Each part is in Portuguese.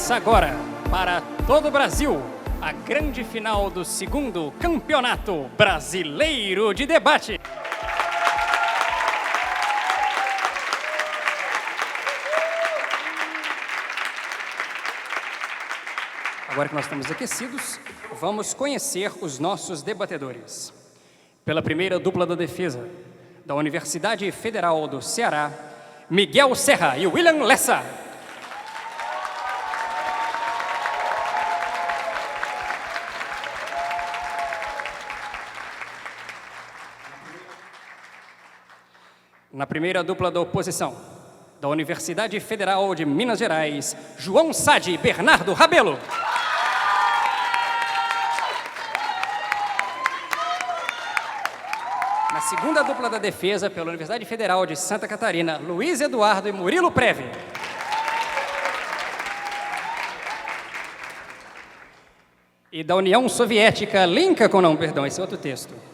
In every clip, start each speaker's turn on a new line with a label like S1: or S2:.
S1: Começa agora, para todo o Brasil, a grande final do segundo Campeonato Brasileiro de Debate. Agora que nós estamos aquecidos, vamos conhecer os nossos debatedores. Pela primeira dupla da defesa, da Universidade Federal do Ceará, Miguel Serra e William Lessa. Na primeira dupla da oposição, da Universidade Federal de Minas Gerais, João Sade e Bernardo Rabelo. Na segunda dupla da defesa, pela Universidade Federal de Santa Catarina, Luiz Eduardo e Murilo Preve. E da União Soviética, esse é outro texto.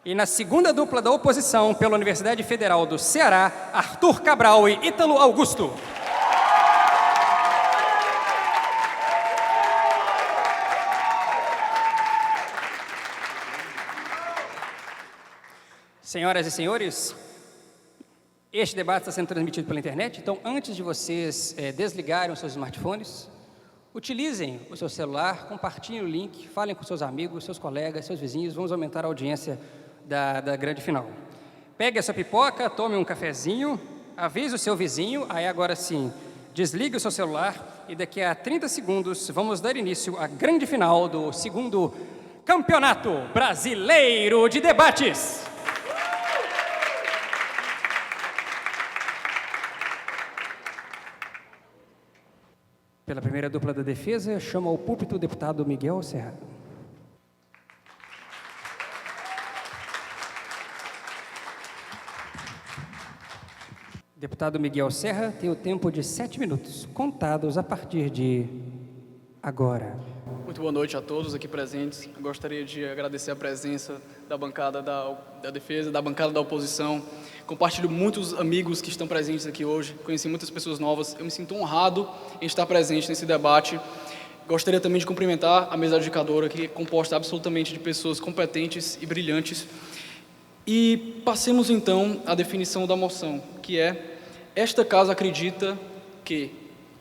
S1: E na segunda dupla da oposição, pela Universidade Federal do Ceará, Arthur Cabral e Ítalo Augusto. Senhoras e senhores, este debate está sendo transmitido pela internet, então antes de vocês desligarem os seus smartphones, utilizem o seu celular, compartilhem o link, falem com seus amigos, seus colegas, seus vizinhos, vamos aumentar a audiência da grande final. Pegue a sua pipoca, tome um cafezinho, avise o seu vizinho, aí agora sim, desligue o seu celular e daqui a 30 segundos vamos dar início à grande final do segundo Campeonato Brasileiro de Debates. Pela primeira dupla da defesa, chama ao púlpito o deputado Miguel Serra. Deputado Miguel Serra tem o tempo de 7 minutos, contados a partir de agora.
S2: Muito boa noite a todos aqui presentes. Eu gostaria de agradecer a presença da bancada da defesa, da bancada da oposição. Compartilho muitos amigos que estão presentes aqui hoje, conheci muitas pessoas novas. Eu me sinto honrado em estar presente nesse debate. Gostaria também de cumprimentar a mesa adjudicadora, que é composta absolutamente de pessoas competentes e brilhantes. E passemos então à definição da moção, que é: esta casa acredita que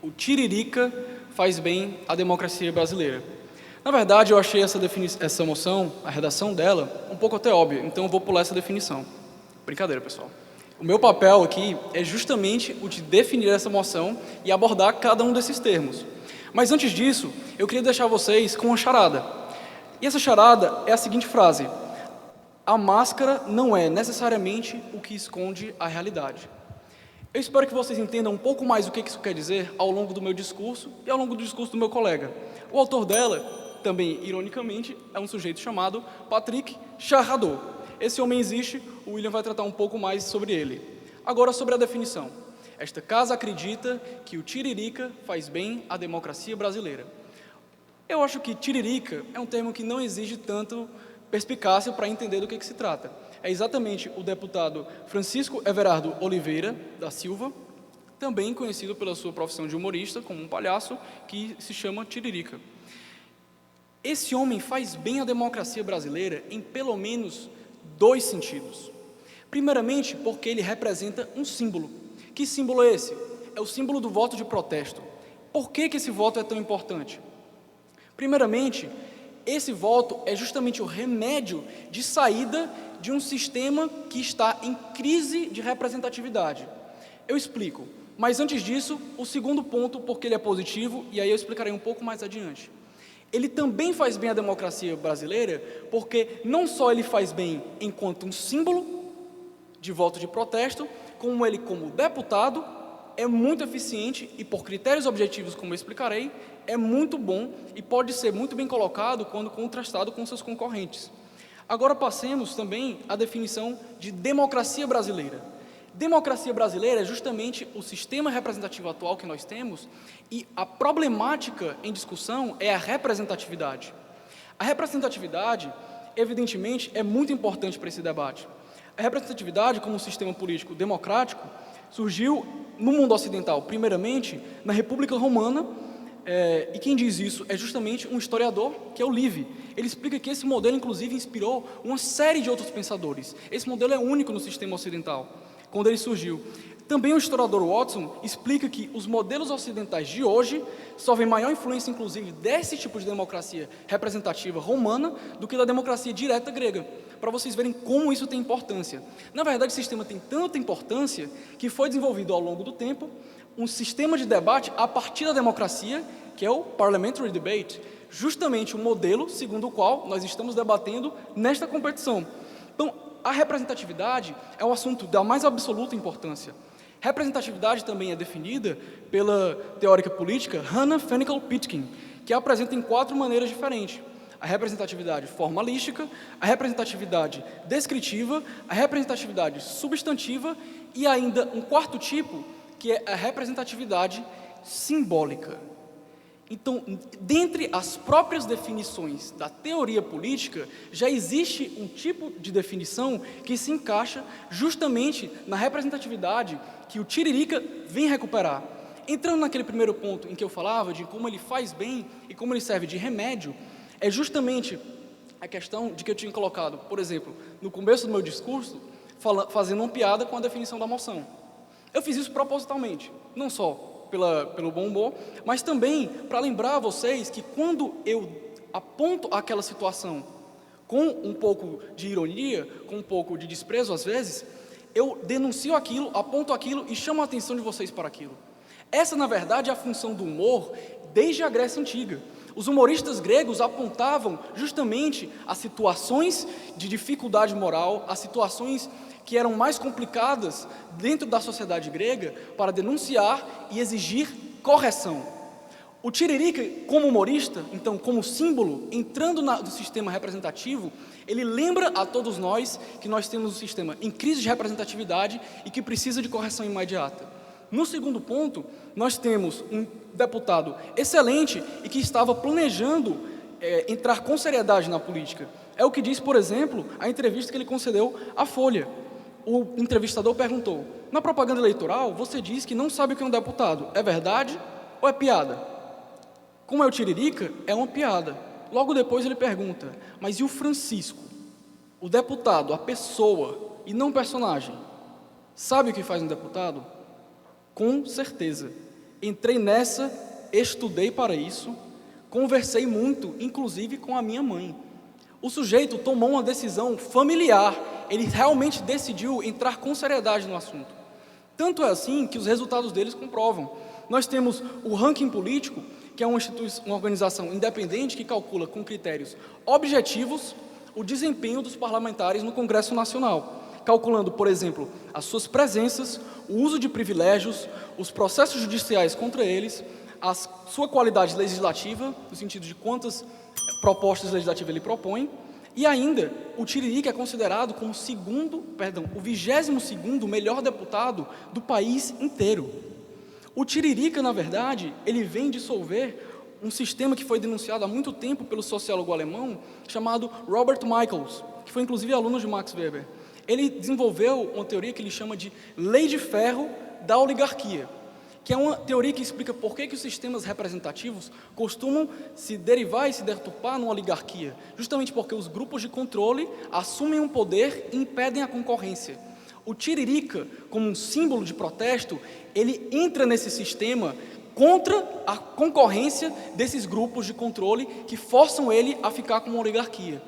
S2: o Tiririca faz bem à democracia brasileira. Na verdade, eu achei essa moção, a redação dela, um pouco até óbvia, então eu vou pular essa definição. Brincadeira, pessoal. O meu papel aqui é justamente o de definir essa moção e abordar cada um desses termos. Mas antes disso, eu queria deixar vocês com uma charada. E essa charada é a seguinte frase: a máscara não é necessariamente o que esconde a realidade. Eu espero que vocês entendam um pouco mais o que isso quer dizer ao longo do meu discurso e ao longo do discurso do meu colega. O autor dela, também ironicamente, é um sujeito chamado Patrick Charradot. Esse homem existe, o William vai tratar um pouco mais sobre ele. Agora sobre a definição. Esta casa acredita que o Tiririca faz bem à democracia brasileira. Eu acho que Tiririca é um termo que não exige tanto perspicácia para entender do que se trata. É exatamente o deputado Francisco Everardo Oliveira da Silva, também conhecido pela sua profissão de humorista, como um palhaço, que se chama Tiririca. Esse homem faz bem à democracia brasileira em pelo menos 2 sentidos. Primeiramente, porque ele representa um símbolo. Que símbolo é esse? É o símbolo do voto de protesto. Por que esse voto é tão importante? Primeiramente, esse voto é justamente o remédio de saída de um sistema que está em crise de representatividade. Eu explico, mas antes disso, o segundo ponto, porque ele é positivo, e aí eu explicarei um pouco mais adiante. Ele também faz bem à democracia brasileira, porque não só ele faz bem enquanto um símbolo de voto de protesto, como ele, como deputado, é muito eficiente e, por critérios objetivos, como eu explicarei, é muito bom e pode ser muito bem colocado quando contrastado com seus concorrentes. Agora passemos também à definição de democracia brasileira. Democracia brasileira é justamente o sistema representativo atual que nós temos, e a problemática em discussão é a representatividade. A representatividade, evidentemente, é muito importante para esse debate. A representatividade, como um sistema político democrático, surgiu no mundo ocidental, primeiramente na República Romana, e quem diz isso é justamente um historiador, que é o Livy. Ele explica que esse modelo, inclusive, inspirou uma série de outros pensadores. Esse modelo é único no sistema ocidental, quando ele surgiu. Também o historiador Watson explica que os modelos ocidentais de hoje sofrem maior influência, inclusive, desse tipo de democracia representativa romana do que da democracia direta grega, para vocês verem como isso tem importância. Na verdade, o sistema tem tanta importância que foi desenvolvido ao longo do tempo um sistema de debate a partir da democracia, que é o Parliamentary Debate, justamente o modelo segundo o qual nós estamos debatendo nesta competição. Então, a representatividade é um assunto da mais absoluta importância. Representatividade também é definida pela teórica política Hannah Fennikel Pitkin, que a apresenta em 4 maneiras diferentes: a representatividade formalística, a representatividade descritiva, a representatividade substantiva e ainda um 4º tipo, que é a representatividade simbólica. Então, dentre as próprias definições da teoria política, já existe um tipo de definição que se encaixa justamente na representatividade que o Tiririca vem recuperar. Entrando naquele primeiro ponto em que eu falava de como ele faz bem e como ele serve de remédio, é justamente a questão de que eu tinha colocado, por exemplo, no começo do meu discurso, fazendo uma piada com a definição da moção. Eu fiz isso propositalmente, não só pelo bom humor, mas também para lembrar a vocês que quando eu aponto aquela situação com um pouco de ironia, com um pouco de desprezo às vezes, eu denuncio aquilo, aponto aquilo e chamo a atenção de vocês para aquilo. Essa, na verdade, é a função do humor desde a Grécia Antiga. Os humoristas gregos apontavam justamente as situações de dificuldade moral, as situações que eram mais complicadas dentro da sociedade grega para denunciar e exigir correção. O Tiririca, como humorista, então como símbolo, entrando no sistema representativo, ele lembra a todos nós que nós temos um sistema em crise de representatividade e que precisa de correção imediata. No segundo ponto, nós temos um deputado excelente e que estava planejando entrar com seriedade na política. É o que diz, por exemplo, a entrevista que ele concedeu à Folha. O entrevistador perguntou: na propaganda eleitoral, você diz que não sabe o que é um deputado. É verdade ou é piada? Como é o Tiririca, é uma piada. Logo depois ele pergunta: mas e o Francisco? O deputado, a pessoa e não o personagem. Sabe o que faz um deputado? Com certeza. Entrei nessa, estudei para isso, conversei muito, inclusive com a minha mãe. O sujeito tomou uma decisão familiar, ele realmente decidiu entrar com seriedade no assunto. Tanto é assim que os resultados deles comprovam. Nós temos o ranking político, que é uma organização independente que calcula com critérios objetivos o desempenho dos parlamentares no Congresso Nacional, calculando, por exemplo, as suas presenças, o uso de privilégios, os processos judiciais contra eles, a sua qualidade legislativa, no sentido de quantas propostas legislativas ele propõe, e ainda o Tiririca é considerado como o 22º melhor deputado do país inteiro. O Tiririca, na verdade, ele vem dissolver um sistema que foi denunciado há muito tempo pelo sociólogo alemão chamado Robert Michels, que foi inclusive aluno de Max Weber. Ele desenvolveu uma teoria que ele chama de lei de ferro da oligarquia, que é uma teoria que explica por que os sistemas representativos costumam se derivar e se deturpar numa oligarquia, justamente porque os grupos de controle assumem um poder e impedem a concorrência. O Tiririca, como um símbolo de protesto, ele entra nesse sistema contra a concorrência desses grupos de controle que forçam ele a ficar com uma oligarquia.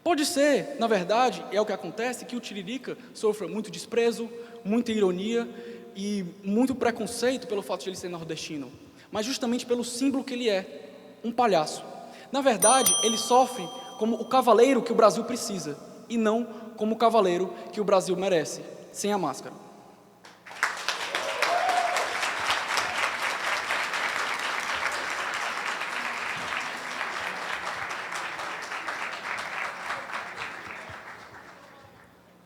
S2: Pode ser, na verdade, é o que acontece, que o Tiririca sofra muito desprezo, muita ironia e muito preconceito pelo fato de ele ser nordestino, mas justamente pelo símbolo que ele é, um palhaço. Na verdade, ele sofre como o cavaleiro que o Brasil precisa, e não como o cavaleiro que o Brasil merece, sem a máscara.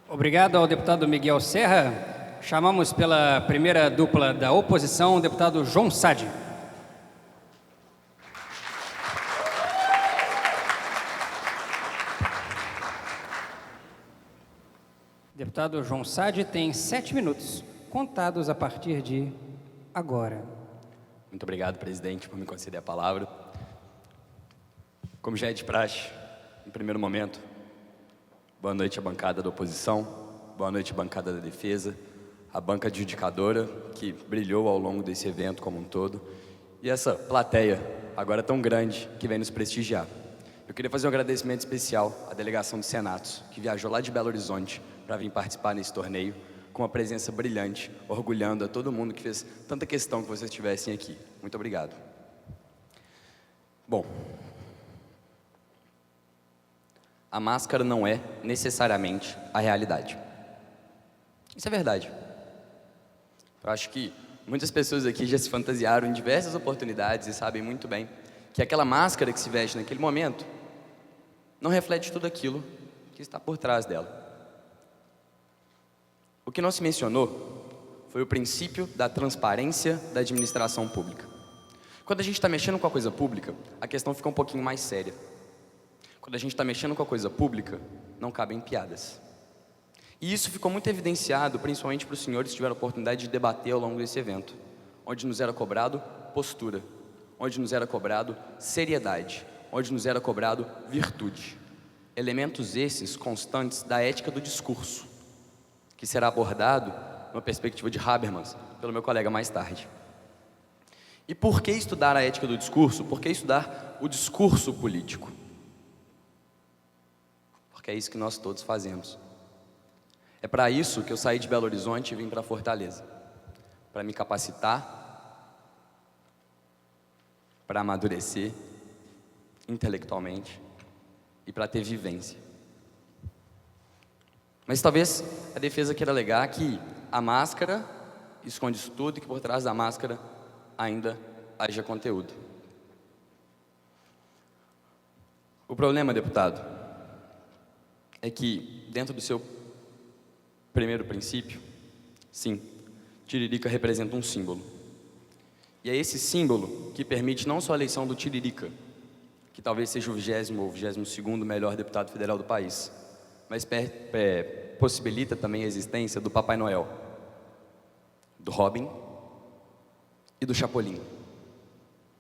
S1: Obrigado ao deputado Miguel Serra. Chamamos pela primeira dupla da oposição o deputado João Sadi. Deputado João Sadi tem 7 minutos, contados a partir de agora.
S3: Muito obrigado, presidente, por me conceder a palavra. Como já é de praxe, em primeiro momento, boa noite à bancada da oposição, boa noite à bancada da defesa, a banca adjudicadora, que brilhou ao longo desse evento como um todo, e essa plateia, agora tão grande, que vem nos prestigiar. Eu queria fazer um agradecimento especial à delegação do Senatos, que viajou lá de Belo Horizonte para vir participar nesse torneio, com uma presença brilhante, orgulhando a todo mundo que fez tanta questão que vocês estivessem aqui. Muito obrigado. Bom, a máscara não é necessariamente a realidade. Isso é verdade. Eu acho que muitas pessoas aqui já se fantasiaram em diversas oportunidades e sabem muito bem que aquela máscara que se veste naquele momento não reflete tudo aquilo que está por trás dela. O que não se mencionou foi o princípio da transparência da administração pública. Quando a gente está mexendo com a coisa pública, a questão fica um pouquinho mais séria. Quando a gente está mexendo com a coisa pública, não cabem piadas. E isso ficou muito evidenciado, principalmente para os senhores que tiveram a oportunidade de debater ao longo desse evento, onde nos era cobrado postura, onde nos era cobrado seriedade, onde nos era cobrado virtude. Elementos esses constantes da ética do discurso, que será abordado numa perspectiva de Habermas, pelo meu colega mais tarde. E por que estudar a ética do discurso? Por que estudar o discurso político? Porque é isso que nós todos fazemos. É para isso que eu saí de Belo Horizonte e vim para Fortaleza, para me capacitar, para amadurecer intelectualmente e para ter vivência. Mas talvez a defesa queira alegar que a máscara esconde isso tudo e que por trás da máscara ainda haja conteúdo. O problema, deputado, é que dentro do seu primeiro princípio, sim, Tiririca representa um símbolo. E é esse símbolo que permite não só a eleição do Tiririca, que talvez seja o 20º ou 22º melhor deputado federal do país, mas possibilita também a existência do Papai Noel, do Robin e do Chapolin.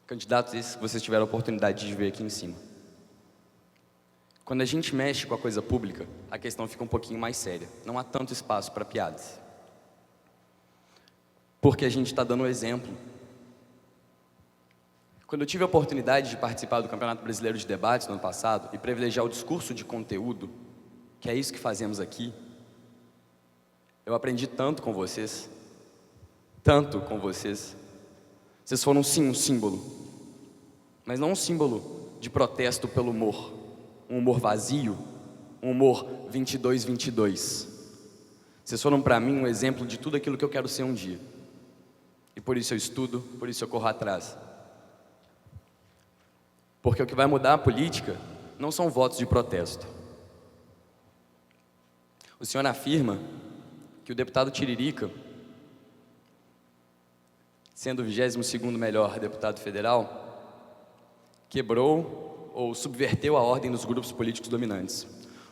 S3: Candidatos esses que vocês tiveram a oportunidade de ver aqui em cima. Quando a gente mexe com a coisa pública, a questão fica um pouquinho mais séria. Não há tanto espaço para piadas. Porque a gente está dando um exemplo. Quando eu tive a oportunidade de participar do Campeonato Brasileiro de Debates no ano passado e privilegiar o discurso de conteúdo, que é isso que fazemos aqui, eu aprendi tanto com vocês. Tanto com vocês. Vocês foram sim um símbolo, mas não um símbolo de protesto pelo humor. Um humor vazio, um humor 22-22. Vocês foram para mim um exemplo de tudo aquilo que eu quero ser um dia. E por isso eu estudo, por isso eu corro atrás. Porque o que vai mudar a política não são votos de protesto. O senhor afirma que o deputado Tiririca, sendo o 22º melhor deputado federal, quebrou ou subverteu a ordem dos grupos políticos dominantes.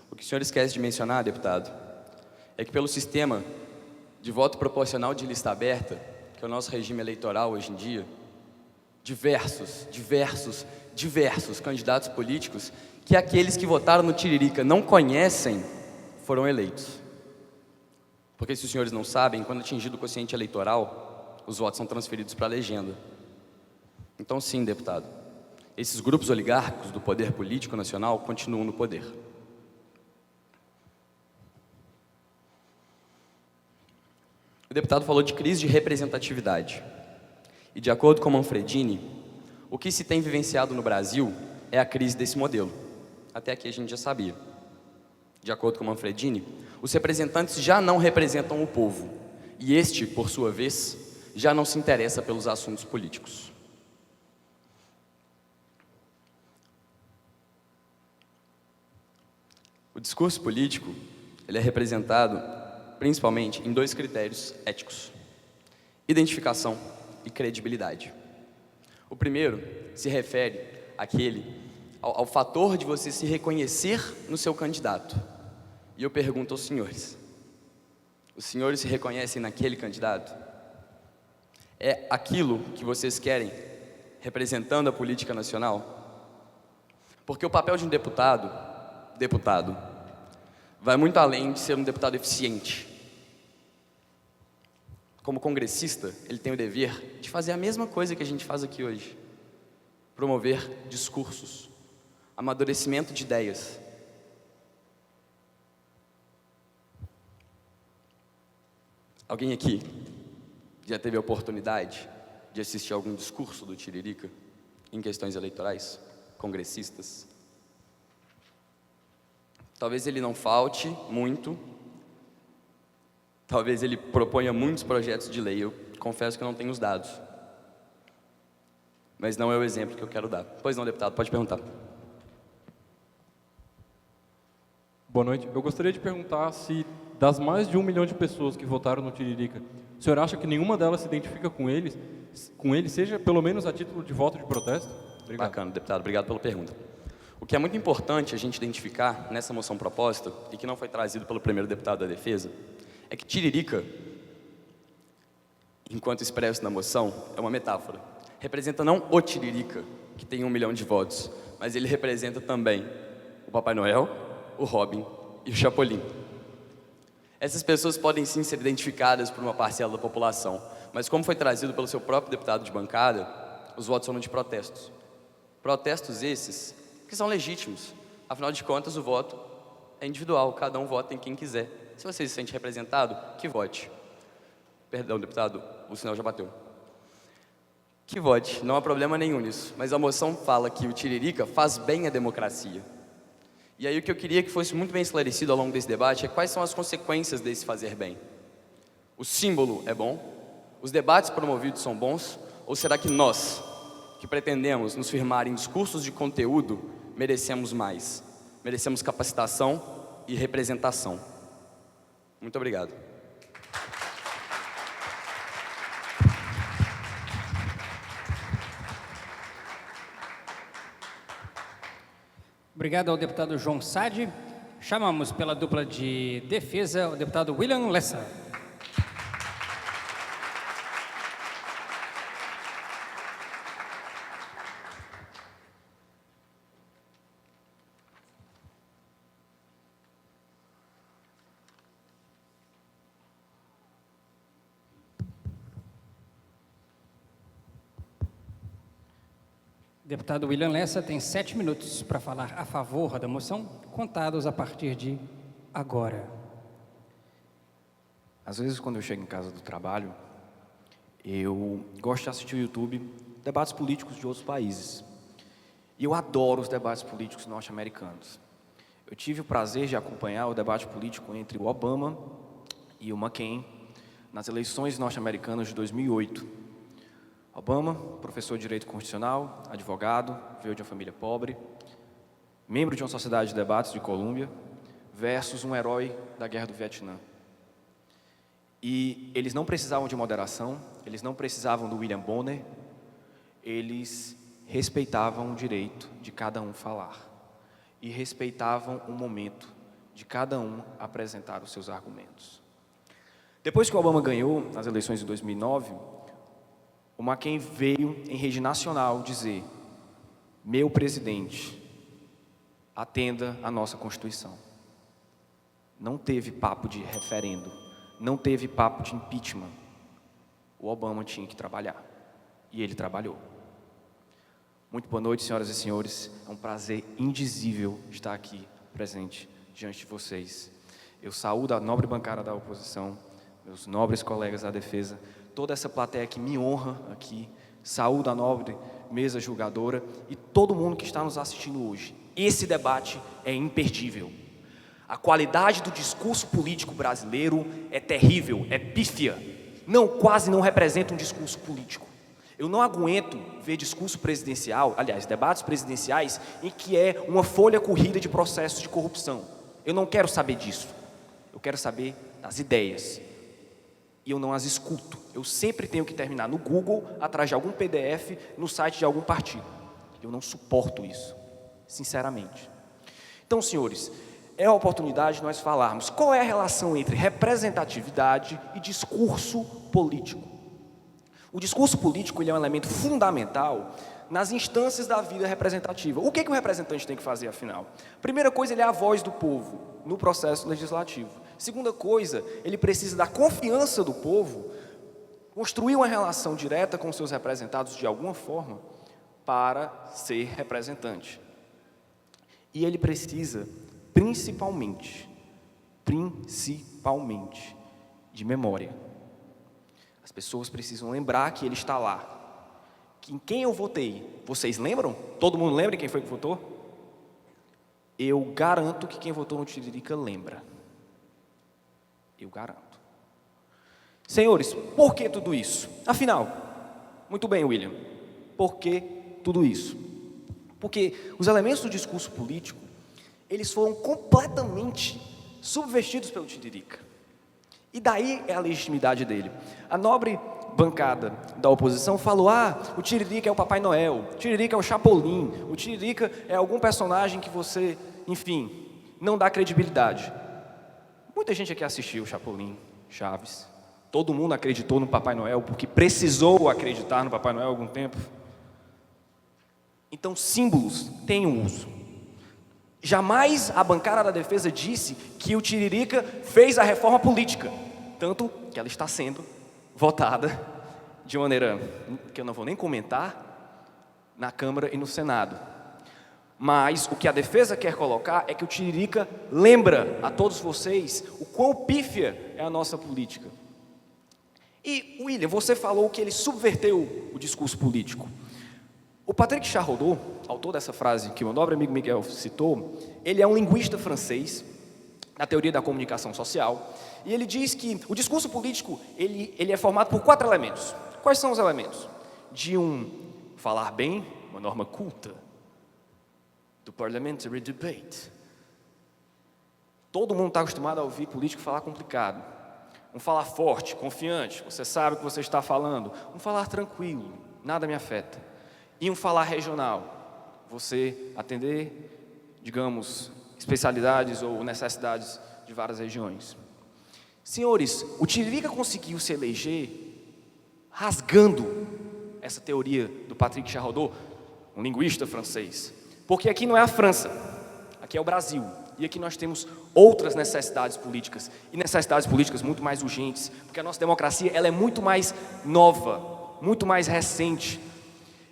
S3: O que o senhor esquece de mencionar, deputado, é que pelo sistema de voto proporcional de lista aberta, que é o nosso regime eleitoral hoje em dia, diversos candidatos políticos que aqueles que votaram no Tiririca não conhecem, foram eleitos. Porque se os senhores não sabem, quando atingido o quociente eleitoral, os votos são transferidos para a legenda. Então sim, deputado, esses grupos oligárquicos do poder político nacional continuam no poder. O deputado falou de crise de representatividade. E de acordo com Manfredini, o que se tem vivenciado no Brasil é a crise desse modelo. Até aqui a gente já sabia. De acordo com Manfredini, os representantes já não representam o povo. E este, por sua vez, já não se interessa pelos assuntos políticos. O discurso político, ele é representado principalmente em dois critérios éticos: identificação e credibilidade. O primeiro se refere ao fator de você se reconhecer no seu candidato. E eu pergunto aos senhores: os senhores se reconhecem naquele candidato? É aquilo que vocês querem representando a política nacional? Porque o papel de um deputado, vai muito além de ser um deputado eficiente. Como congressista, ele tem o dever de fazer a mesma coisa que a gente faz aqui hoje. Promover discursos, amadurecimento de ideias. Alguém aqui já teve a oportunidade de assistir algum discurso do Tiririca em questões eleitorais, congressistas? Talvez ele não falte muito, talvez ele proponha muitos projetos de lei, eu confesso que eu não tenho os dados. Mas não é o exemplo que eu quero dar. Pois não, deputado, pode perguntar.
S4: Boa noite. Eu gostaria de perguntar se, das mais de 1 milhão de pessoas que votaram no Tiririca, o senhor acha que nenhuma delas se identifica com ele, seja pelo menos a título de voto de protesto? Obrigado.
S3: Bacana, deputado, obrigado pela pergunta. O que é muito importante a gente identificar nessa moção proposta, e que não foi trazido pelo primeiro deputado da defesa, é que Tiririca, enquanto expresso na moção, é uma metáfora. Representa não o Tiririca, que tem 1 milhão de votos, mas ele representa também o Papai Noel, o Robin e o Chapolin. Essas pessoas podem sim ser identificadas por uma parcela da população, mas como foi trazido pelo seu próprio deputado de bancada, os votos foram de protestos. Protestos esses que são legítimos, afinal de contas o voto é individual, cada um vota em quem quiser. Se você se sente representado, que vote. Perdão, deputado, o sinal já bateu. Que vote, não há problema nenhum nisso, mas a moção fala que o Tiririca faz bem à democracia. E aí o que eu queria que fosse muito bem esclarecido ao longo desse debate é quais são as consequências desse fazer bem. O símbolo é bom? Os debates promovidos são bons? Ou será que nós, que pretendemos nos firmar em discursos de conteúdo, merecemos mais? Merecemos capacitação e representação. Muito obrigado.
S1: Obrigado ao deputado João Sadi. Chamamos pela dupla de defesa o deputado William Lessa. Deputado William Lessa tem 7 minutos para falar a favor da moção, contados a partir de agora.
S5: Às vezes, quando eu chego em casa do trabalho, eu gosto de assistir o YouTube debates políticos de outros países. E eu adoro os debates políticos norte-americanos. Eu tive o prazer de acompanhar o debate político entre o Obama e o McCain nas eleições norte-americanas de 2008. Obama, professor de Direito Constitucional, advogado, veio de uma família pobre, membro de uma sociedade de debates de Colômbia, versus um herói da Guerra do Vietnã. E eles não precisavam de moderação, eles não precisavam do William Bonner, eles respeitavam o direito de cada um falar e respeitavam o momento de cada um apresentar os seus argumentos. Depois que o Obama ganhou nas eleições de 2009, o McCain veio em rede nacional dizer: meu presidente, atenda à nossa Constituição. Não teve papo de referendo, não teve papo de impeachment. O Obama tinha que trabalhar, e ele trabalhou. Muito boa noite, senhoras e senhores. É um prazer indizível estar aqui presente diante de vocês. Eu saúdo a nobre bancada da oposição, meus nobres colegas da defesa, toda essa plateia que me honra aqui, saúdo a nobre mesa julgadora e todo mundo que está nos assistindo hoje. Esse debate é imperdível. A qualidade do discurso político brasileiro é terrível, é pífia. Quase não representa um discurso político. Eu não aguento ver discurso presidencial, aliás, debates presidenciais, em que é uma folha corrida de processos de corrupção. Eu não quero saber disso. Eu quero saber das ideias. E eu não as escuto. Eu sempre tenho que terminar no Google, atrás de algum PDF, no site de algum partido. Eu não suporto isso, sinceramente. Então, senhores, é a oportunidade de nós falarmos qual é a relação entre representatividade e discurso político. O discurso político ele é um elemento fundamental nas instâncias da vida representativa. O que o representante tem que fazer, afinal? Primeira coisa, ele é a voz do povo no processo legislativo. Segunda coisa, ele precisa da confiança do povo, construir uma relação direta com seus representados de alguma forma para ser representante. E ele precisa, principalmente, de memória. As pessoas precisam lembrar que ele está lá. Que em quem eu votei, vocês lembram? Todo mundo lembra quem foi que votou? Eu garanto que quem votou no Tiririca lembra. Eu garanto. Senhores, por que tudo isso? Afinal, muito bem, William, por que tudo isso? Porque os elementos do discurso político, eles foram completamente subvertidos pelo Tiririca. E daí é a legitimidade dele. A nobre bancada da oposição falou: o Tiririca é o Papai Noel, o Tiririca é o Chapolin, o Tiririca é algum personagem que você, enfim, não dá credibilidade. Muita gente aqui assistiu Chapolin, Chaves. Todo mundo acreditou no Papai Noel porque precisou acreditar no Papai Noel há algum tempo. Então, símbolos têm um uso. Jamais a bancada da defesa disse que o Tiririca fez a reforma política, tanto que ela está sendo votada de maneira que eu não vou nem comentar na Câmara e no Senado. Mas o que a defesa quer colocar é que o Tiririca lembra a todos vocês o quão pífia é a nossa política. E, William, você falou que ele subverteu o discurso político. O Patrick Charrodot, autor dessa frase que o meu nobre amigo Miguel citou, ele é um linguista francês, na teoria da comunicação social, e ele diz que o discurso político ele é formado por 4 elementos. Quais são os elementos? De falar bem, uma norma culta, do parliamentary debate. Todo mundo está acostumado a ouvir político falar complicado. Um falar forte, confiante, você sabe o que você está falando. Um falar tranquilo, nada me afeta. E um falar regional, você atender, digamos, especialidades ou necessidades de várias regiões. Senhores, o Tiririca conseguiu se eleger rasgando essa teoria do Patrick Charrodot, um linguista francês. Porque aqui não é a França, aqui é o Brasil. E aqui nós temos outras necessidades políticas, e necessidades políticas muito mais urgentes, porque a nossa democracia ela é muito mais nova, muito mais recente,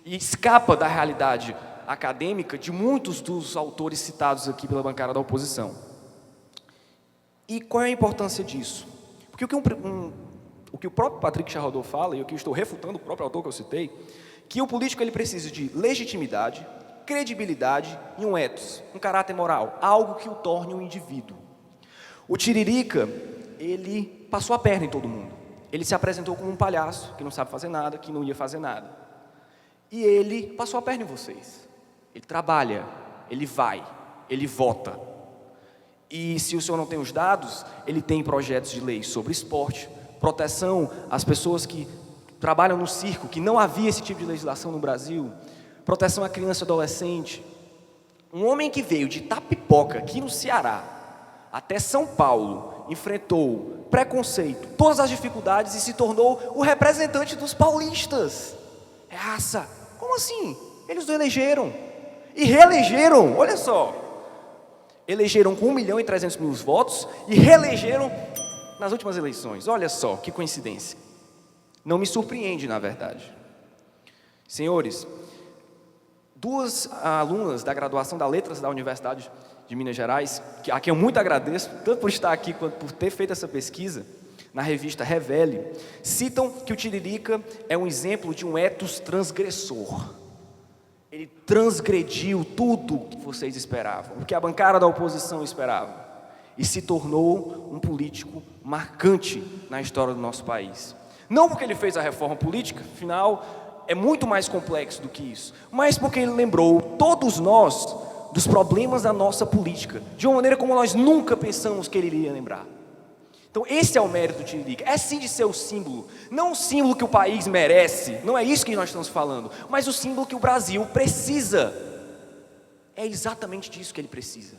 S5: e escapa da realidade acadêmica de muitos dos autores citados aqui pela bancada da oposição. E qual é a importância disso? Porque o que o próprio Patrick Charrodot fala, e o que eu estou refutando o próprio autor que eu citei, que o político ele precisa de legitimidade, credibilidade e um ethos, um caráter moral, algo que o torne um indivíduo. O Tiririca, ele passou a perna em todo mundo. Ele se apresentou como um palhaço, que não sabe fazer nada, que não ia fazer nada. E ele passou a perna em vocês. Ele trabalha, ele vai, ele vota. E se o senhor não tem os dados, ele tem projetos de lei sobre esporte, proteção às pessoas que trabalham no circo, que não havia esse tipo de legislação no Brasil, proteção à criança e adolescente. Um homem que veio de Itapipoca, aqui no Ceará, até São Paulo, enfrentou preconceito, todas as dificuldades e se tornou o representante dos paulistas. É raça. Como assim? Eles o elegeram. E reelegeram, olha só. Elegeram com 1.300.000 votos e reelegeram nas últimas eleições. Olha só, que coincidência. Não me surpreende, na verdade. Senhores, 2 alunas da graduação da Letras da Universidade de Minas Gerais, a quem eu muito agradeço, tanto por estar aqui quanto por ter feito essa pesquisa, na revista Revele, citam que o Tiririca é um exemplo de um ethos transgressor. Ele transgrediu tudo o que vocês esperavam, o que a bancada da oposição esperava, e se tornou um político marcante na história do nosso país. Não porque ele fez a reforma política, afinal, é muito mais complexo do que isso, mas porque ele lembrou todos nós dos problemas da nossa política, de uma maneira como nós nunca pensamos que ele iria lembrar. Então esse é o mérito do Tiririca, é sim de ser o símbolo, não o símbolo que o país merece, não é isso que nós estamos falando, mas o símbolo que o Brasil precisa. É exatamente disso que ele precisa,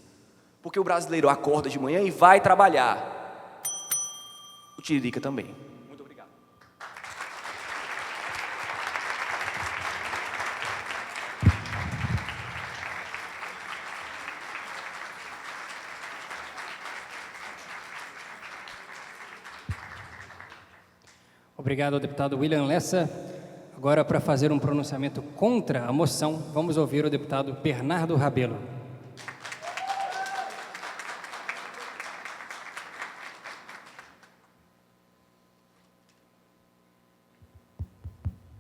S5: porque o brasileiro acorda de manhã e vai trabalhar, o Tiririca também. Muito obrigado.
S1: Obrigado ao deputado William Lessa. Agora, para fazer um pronunciamento contra a moção, vamos ouvir o deputado Bernardo Rabelo.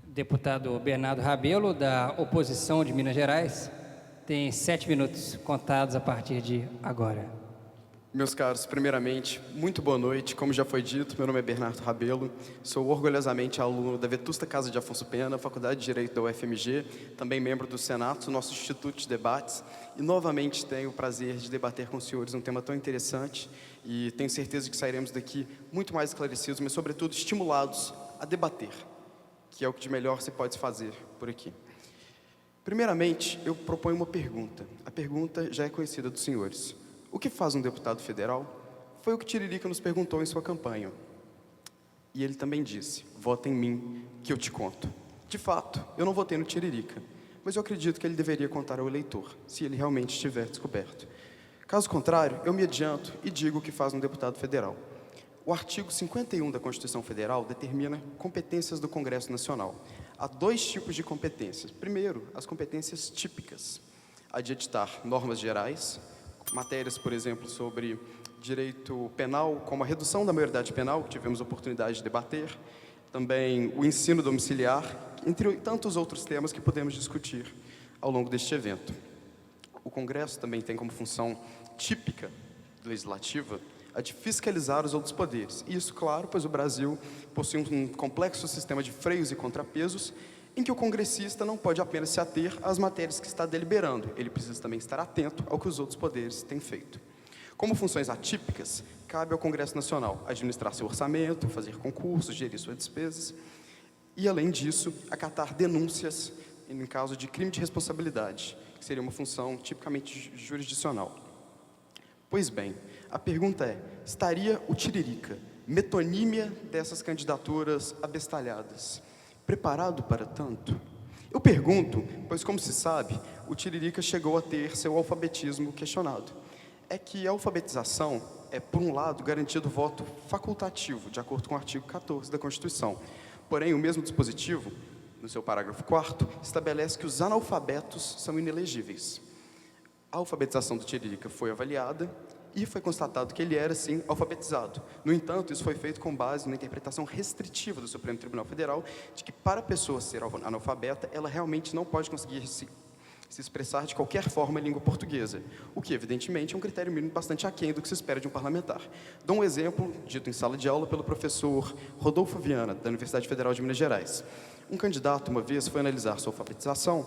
S1: Deputado Bernardo Rabelo, da oposição de Minas Gerais, tem 7 minutos contados a partir de agora.
S6: Meus caros, primeiramente, muito boa noite. Como já foi dito, meu nome é Bernardo Rabelo, sou orgulhosamente aluno da Vetusta Casa de Afonso Pena, Faculdade de Direito da UFMG, também membro do Senato, nosso Instituto de Debates, e novamente tenho o prazer de debater com os senhores um tema tão interessante e tenho certeza que sairemos daqui muito mais esclarecidos, mas sobretudo estimulados a debater, que é o que de melhor se pode fazer por aqui. Primeiramente, eu proponho uma pergunta. A pergunta já é conhecida dos senhores. O que faz um deputado federal? Foi o que Tiririca nos perguntou em sua campanha. E ele também disse, vota em mim que eu te conto. De fato, eu não votei no Tiririca, mas eu acredito que ele deveria contar ao eleitor, se ele realmente estiver descoberto. Caso contrário, eu me adianto e digo o que faz um deputado federal. O artigo 51 da Constituição Federal determina competências do Congresso Nacional. Há 2 tipos de competências. Primeiro, as competências típicas. A de editar normas gerais, matérias, por exemplo, sobre direito penal, como a redução da maioridade penal, que tivemos a oportunidade de debater, também o ensino domiciliar, entre tantos outros temas que podemos discutir ao longo deste evento. O Congresso também tem como função típica legislativa a de fiscalizar os outros poderes. E isso, claro, pois o Brasil possui um complexo sistema de freios e contrapesos, em que o congressista não pode apenas se ater às matérias que está deliberando, ele precisa também estar atento ao que os outros poderes têm feito. Como funções atípicas, cabe ao Congresso Nacional administrar seu orçamento, fazer concursos, gerir suas despesas e, além disso, acatar denúncias em caso de crime de responsabilidade, que seria uma função tipicamente jurisdicional. Pois bem, a pergunta é, estaria o Tiririca, metonímia dessas candidaturas abestalhadas, preparado para tanto? Eu pergunto, pois como se sabe, o Tiririca chegou a ter seu alfabetismo questionado. É que a alfabetização é, por um lado, garantido voto facultativo, de acordo com o artigo 14 da Constituição. Porém, o mesmo dispositivo, no seu parágrafo 4º, estabelece que os analfabetos são inelegíveis. A alfabetização do Tiririca foi avaliada e foi constatado que ele era, sim, alfabetizado. No entanto, isso foi feito com base na interpretação restritiva do Supremo Tribunal Federal de que, para a pessoa ser analfabeta, ela realmente não pode conseguir se expressar de qualquer forma em língua portuguesa, o que, evidentemente, é um critério mínimo bastante aquém do que se espera de um parlamentar. Dou um exemplo, dito em sala de aula pelo professor Rodolfo Viana, da Universidade Federal de Minas Gerais. Um candidato, uma vez, foi analisar sua alfabetização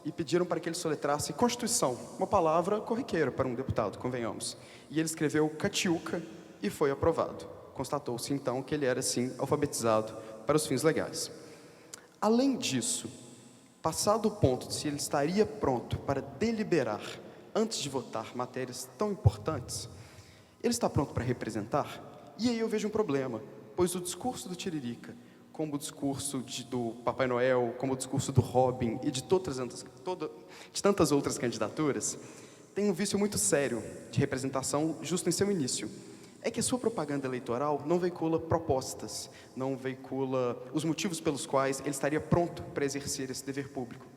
S6: e pediram para que ele soletrasse Constituição, uma palavra corriqueira para um deputado, convenhamos. E ele escreveu Catiuca e foi aprovado. Constatou-se, então, que ele era, sim, alfabetizado para os fins legais. Além disso, passado o ponto de se ele estaria pronto para deliberar antes de votar matérias tão importantes, ele está pronto para representar? E aí eu vejo um problema, pois o discurso do Tiririca, como o discurso do Papai Noel, como o discurso do Robin e de tantas outras candidaturas, tem um vício muito sério de representação justo em seu início. É que a sua propaganda eleitoral não veicula propostas, não veicula os motivos pelos quais ele estaria pronto para exercer esse dever público,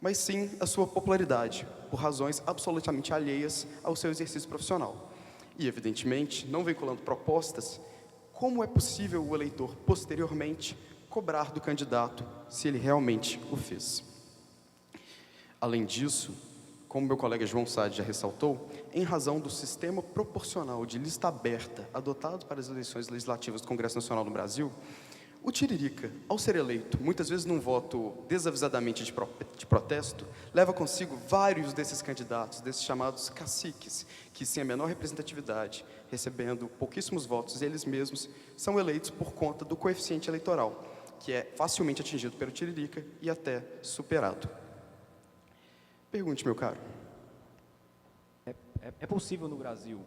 S6: mas sim a sua popularidade, por razões absolutamente alheias ao seu exercício profissional. E, evidentemente, não veiculando propostas, como é possível o eleitor, posteriormente, cobrar do candidato se ele realmente o fez? Além disso, como meu colega João Sade já ressaltou, em razão do sistema proporcional de lista aberta adotado para as eleições legislativas do Congresso Nacional no Brasil, o Tiririca, ao ser eleito, muitas vezes num voto desavisadamente de protesto, leva consigo vários desses candidatos, desses chamados caciques, que sem a menor representatividade, recebendo pouquíssimos votos, eles mesmos são eleitos por conta do coeficiente eleitoral, que é facilmente atingido pelo Tiririca e até superado. Pergunte, meu caro.
S5: É possível no Brasil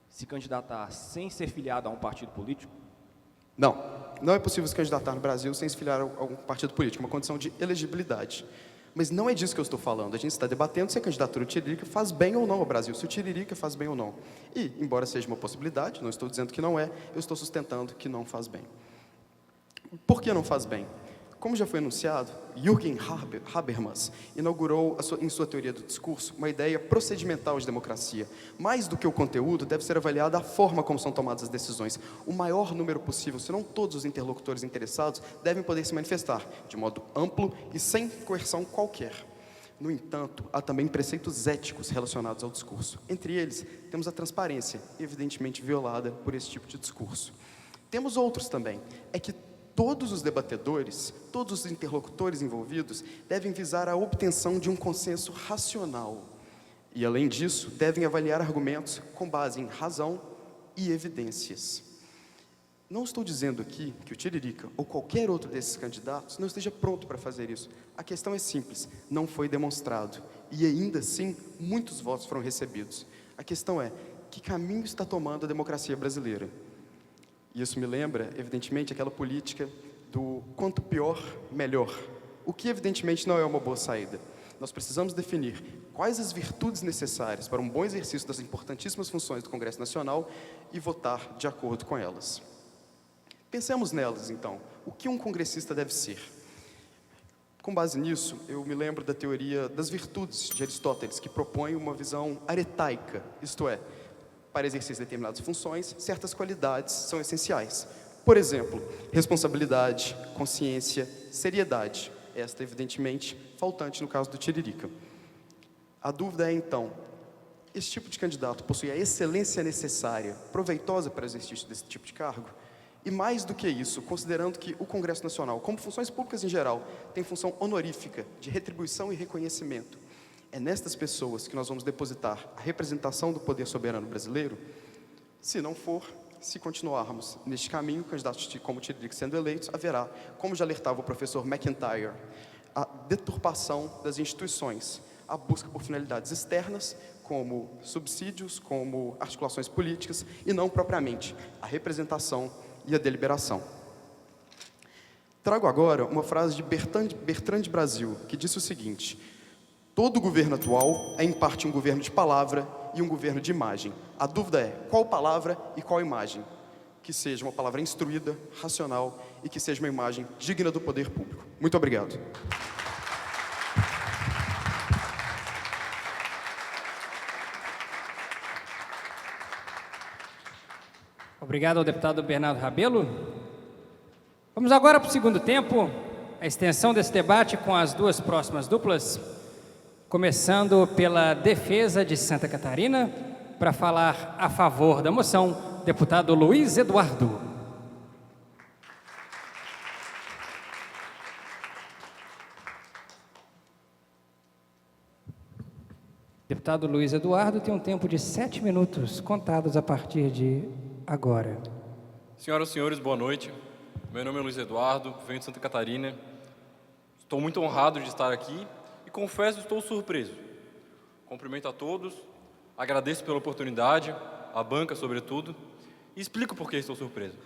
S5: se candidatar sem ser filiado a um partido político?
S6: Não é possível se candidatar no Brasil sem se filiar a algum partido político, uma condição de elegibilidade. Mas não é disso que eu estou falando, a gente está debatendo se a candidatura do Tiririca faz bem ou não ao Brasil, se o Tiririca faz bem ou não. E, embora seja uma possibilidade, não estou dizendo que não é, eu estou sustentando que não faz bem. Por que não faz bem? Como já foi anunciado, Jürgen Habermas inaugurou em sua teoria do discurso uma ideia procedimental de democracia. Mais do que o conteúdo, deve ser avaliada a forma como são tomadas as decisões. O maior número possível, se não todos os interlocutores interessados, devem poder se manifestar de modo amplo e sem coerção qualquer. No entanto, há também preceitos éticos relacionados ao discurso. Entre eles, temos a transparência, evidentemente violada por esse tipo de discurso. Temos outros também, é que todos os debatedores, todos os interlocutores envolvidos devem visar a obtenção de um consenso racional. E, além disso, devem avaliar argumentos com base em razão e evidências. Não estou dizendo aqui que o Tiririca ou qualquer outro desses candidatos não esteja pronto para fazer isso. A questão é simples, não foi demonstrado. E ainda assim, muitos votos foram recebidos. A questão é, que caminho está tomando a democracia brasileira? E isso me lembra, evidentemente, aquela política do quanto pior, melhor. O que, evidentemente, não é uma boa saída. Nós precisamos definir quais as virtudes necessárias para um bom exercício das importantíssimas funções do Congresso Nacional e votar de acordo com elas. Pensemos nelas, então. O que um congressista deve ser? Com base nisso, eu me lembro da teoria das virtudes de Aristóteles, que propõe uma visão aretaica, isto é, para exercer determinadas funções, certas qualidades são essenciais. Por exemplo, responsabilidade, consciência, seriedade. Esta, evidentemente, faltante no caso do Tiririca. A dúvida é, então, esse tipo de candidato possui a excelência necessária, proveitosa para o exercício desse tipo de cargo? E mais do que isso, considerando que o Congresso Nacional, como funções públicas em geral, tem função honorífica, de retribuição e reconhecimento, é nestas pessoas que nós vamos depositar a representação do poder soberano brasileiro? Se não for, se continuarmos neste caminho, candidatos como Tiririca sendo eleitos, haverá, como já alertava o professor McIntyre, a deturpação das instituições, a busca por finalidades externas, como subsídios, como articulações políticas, e não propriamente a representação e a deliberação. Trago agora uma frase de Bertrand de Brasil, que disse o seguinte: todo governo atual é, em parte, um governo de palavra e um governo de imagem. A dúvida é, qual palavra e qual imagem? Que seja uma palavra instruída, racional e que seja uma imagem digna do poder público. Muito obrigado.
S1: Obrigado ao deputado Bernardo Rabelo. Vamos agora para o segundo tempo, a extensão desse debate com as duas próximas duplas. Começando pela defesa de Santa Catarina, para falar a favor da moção, deputado Luiz Eduardo. Deputado Luiz Eduardo tem um tempo de 7 minutos, contados a partir de agora.
S4: Senhoras e senhores, boa noite. Meu nome é Luiz Eduardo, venho de Santa Catarina. Estou muito honrado de estar aqui e confesso que estou surpreso. Cumprimento a todos, agradeço pela oportunidade, a banca sobretudo, e explico por que estou surpreso.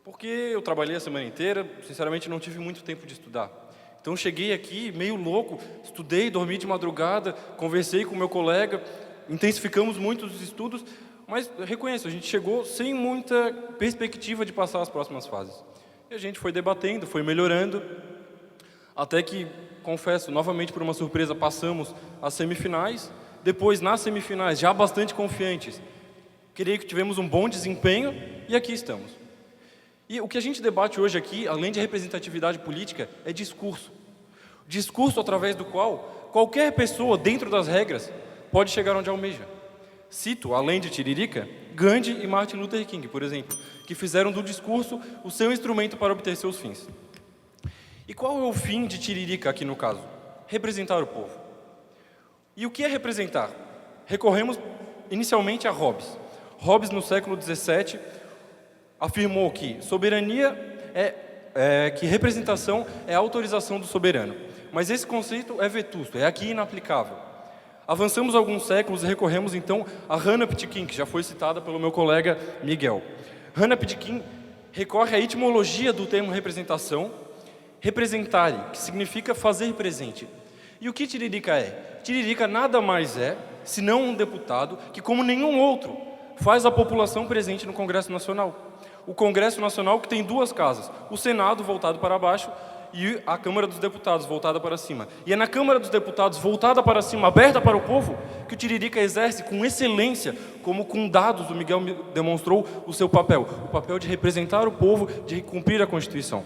S4: Porque eu trabalhei a semana inteira, sinceramente não tive muito tempo de estudar. Então cheguei aqui meio louco, estudei, dormi de madrugada, conversei com meu colega, intensificamos muito os estudos, mas reconheço, a gente chegou sem muita perspectiva de passar as próximas fases. E a gente foi debatendo, foi melhorando, até que, confesso, novamente por uma surpresa, passamos às semifinais. Depois, nas semifinais, já bastante confiantes, creio que tivemos um bom desempenho e aqui estamos. E o que a gente debate hoje aqui, além de representatividade política, é discurso. Discurso através do qual qualquer pessoa, dentro das regras, pode chegar onde almeja. Cito, além de Tiririca, Gandhi e Martin Luther King, por exemplo, que fizeram do discurso o seu instrumento para obter seus fins. E qual é o fim de Tiririca aqui no caso? Representar o povo. E o que é representar? Recorremos inicialmente a Hobbes. Hobbes, no século XVII, afirmou que soberania que representação é a autorização do soberano. Mas esse conceito é vetusto, é aqui inaplicável. Avançamos alguns séculos e recorremos então a Hannah Pitkin, que já foi citada pelo meu colega Miguel. Hannah Pitkin recorre à etimologia do termo representação, representare, que significa fazer presente. E o que Tiririca é? Tiririca nada mais é, senão um deputado que, como nenhum outro, faz a população presente no Congresso Nacional. o Congresso Nacional, que tem duas casas, o Senado voltado para baixo e a Câmara dos Deputados voltada para cima. E é na Câmara dos Deputados voltada para cima, aberta para o povo, que o Tiririca exerce com excelência, como com dados o Miguel demonstrou o seu papel, o papel de representar o povo, de cumprir a Constituição.